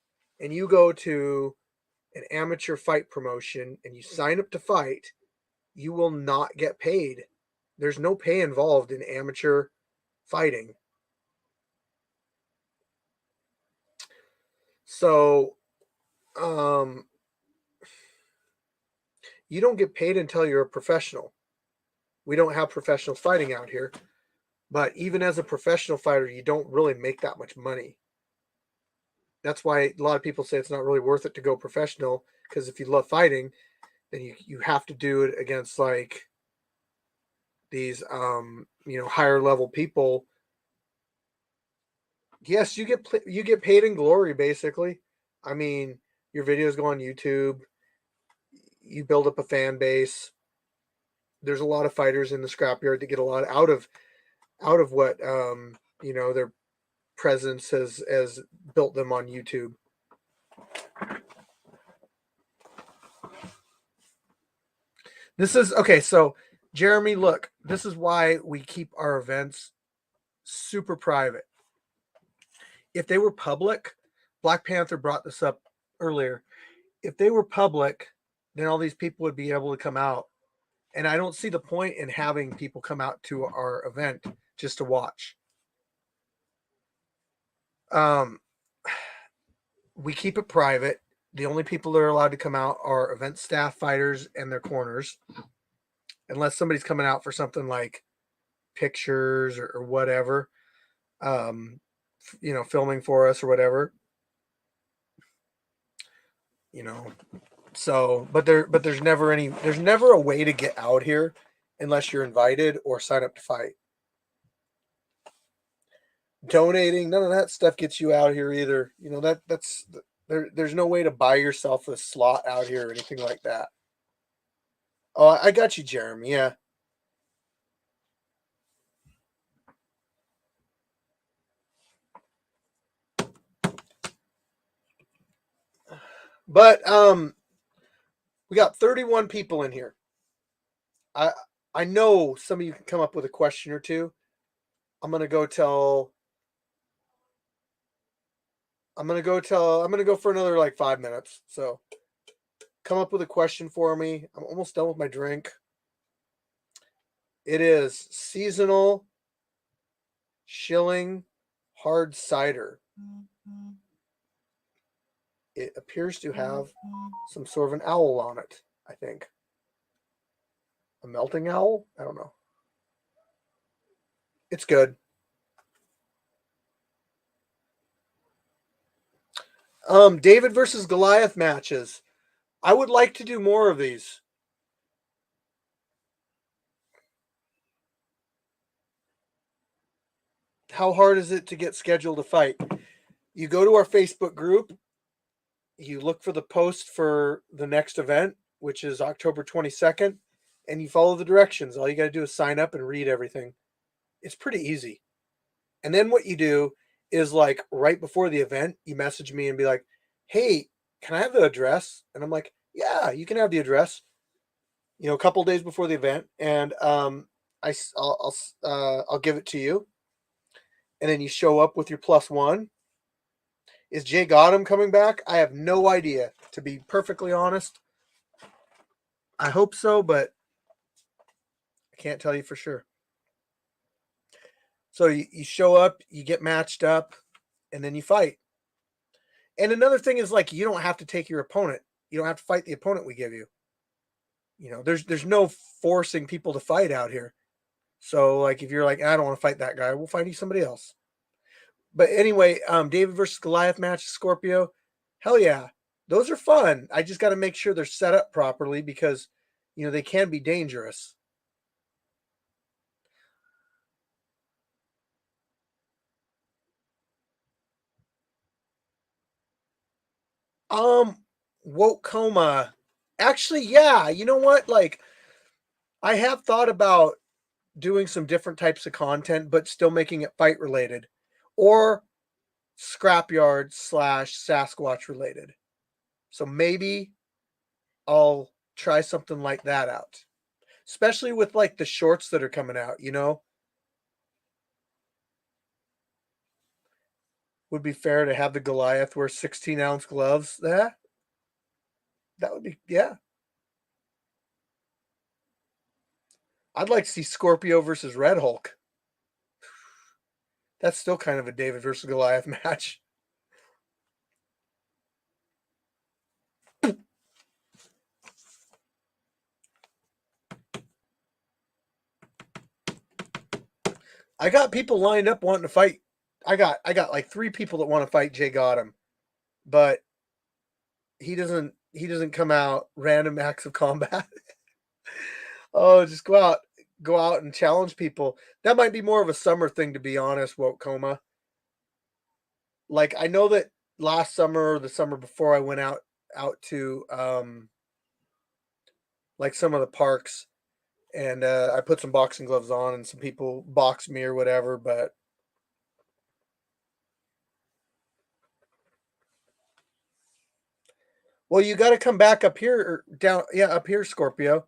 and you go to an amateur fight promotion and you sign up to fight, you will not get paid. There's no pay involved in amateur fighting. So, you don't get paid until you're a professional. We don't have professionals fighting out here. But even as a professional fighter, you don't really make that much money. That's why a lot of people say it's not really worth it to go professional, because if you love fighting, then you have to do it against like these higher level people. Yes, you get paid in glory, basically. I mean, your videos go on YouTube. You build up a fan base. There's a lot of fighters in the scrapyard that get a lot out of what their presence has built them on YouTube. This is okay. So Jeremy, look, this is why we keep our events super private. if they were public, Black Panther brought this up earlier. If they were public, then all these people would be able to come out. And I don't see the point in having people come out to our event just to watch. We keep it private. The only people that are allowed to come out are event staff, fighters, and their corners. Unless somebody's coming out for something like pictures or whatever, filming for us or whatever. So, but there's never a way to get out here unless you're invited or sign up to fight. Donating, none of that stuff gets you out here either. There's no way to buy yourself a slot out here or anything like that. Oh, I got you, Jeremy. Yeah. But we got 31 people in here. I know some of you can come up with a question or two. I'm gonna go for another like 5 minutes. So come up with a question for me. I'm almost done with my drink. It is seasonal shilling hard cider. It appears to have some sort of an owl on it, I think. A melting owl? I don't know. It's good. David versus Goliath matches. I would like to do more of these. How hard is it to get scheduled to fight? You go to our Facebook group. You look for the post for the next event, which is October 22nd, and you follow the directions. All you got to do is sign up and read everything. It's pretty easy. And then what you do is like right before the event, you message me and be like, hey, can I have the address? And I'm like, yeah, you can have the address, a couple days before the event. And I'll give it to you. And then you show up with your +1. Is Jay Gotham coming back? I have no idea, to be perfectly honest. I hope so, but I can't tell you for sure. So you show up, you get matched up, and then you fight. And another thing is, like, you don't have to take your opponent. You don't have to fight the opponent we give you. There's no forcing people to fight out here. So, like, if you're like, I don't want to fight that guy, we'll find you somebody else. But anyway, David versus Goliath match, Scorpio. Hell yeah. Those are fun. I just got to make sure they're set up properly because, they can be dangerous. Woke coma. Actually, yeah. You know what? Like, I have thought about doing some different types of content, but still making it fight related. Or scrapyard / Sasquatch related. So maybe I'll try something like that out, especially with like the shorts that are coming out, would be fair to have the Goliath wear 16-ounce gloves. That would be, yeah. I'd like to see Scorpio versus Red Hulk. That's still kind of a David versus Goliath match. I got people lined up wanting to fight. I got like 3 people that want to fight Jay Gotham, but he doesn't come out. Random acts of combat. Oh, just go out and challenge people. That might be more of a summer thing, to be honest, Woke Coma. Like, I know that last summer or the summer before, I went out to like some of the parks, and I put some boxing gloves on, and some people boxed me or whatever, but well, you got to come back up here or down. Yeah, up here, Scorpio.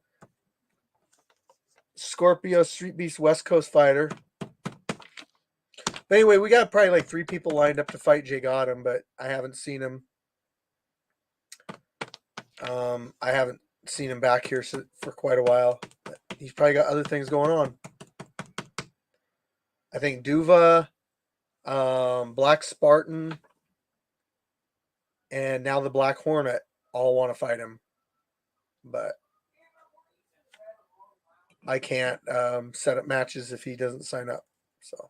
Scorpio, Street Beast, West Coast Fighter. But anyway, we got probably like 3 people lined up to fight Jay Gotham, but I haven't seen him. I haven't seen him back here for quite a while. But he's probably got other things going on. I think Duva, Black Spartan, and now the Black Hornet all want to fight him. But I can't set up matches if he doesn't sign up. So,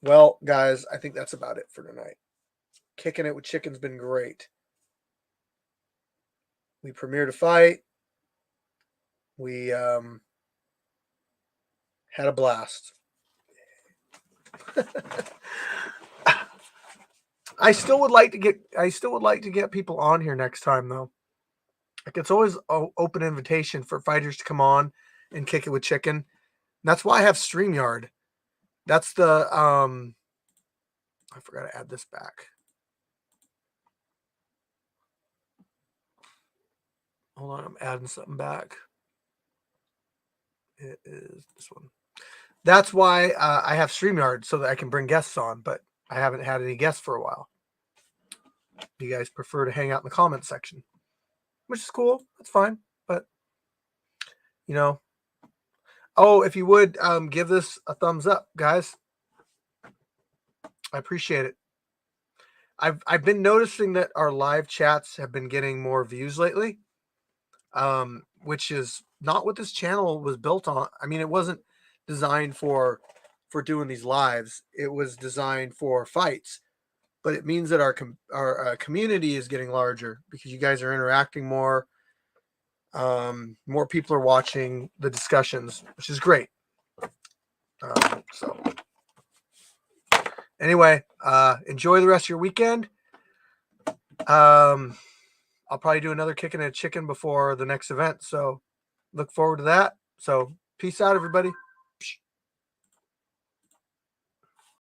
well, guys, I think that's about it for tonight. Kicking it with Chicken's been great. We premiered a fight. We had a blast. I still would like to get people on here next time, though. Like, it's always an open invitation for fighters to come on and kick it with Chicken. And that's why I have StreamYard. That's the I forgot to add this back. Hold on, I'm adding something back. It is this one. That's why I have StreamYard, so that I can bring guests on, but I haven't had any guests for a while. You guys prefer to hang out in the comment section, which is cool. That's fine. But, you know, oh, if you would give this a thumbs up, guys. I appreciate it. I've been noticing that our live chats have been getting more views lately, which is not what this channel was built on. I mean, it wasn't designed for doing these lives. It was designed for fights. But it means that our community is getting larger because you guys are interacting more. More people are watching the discussions, which is great. So anyway, enjoy the rest of your weekend. I'll probably do another Kicking a Chicken before the next event. So look forward to that. So peace out, everybody.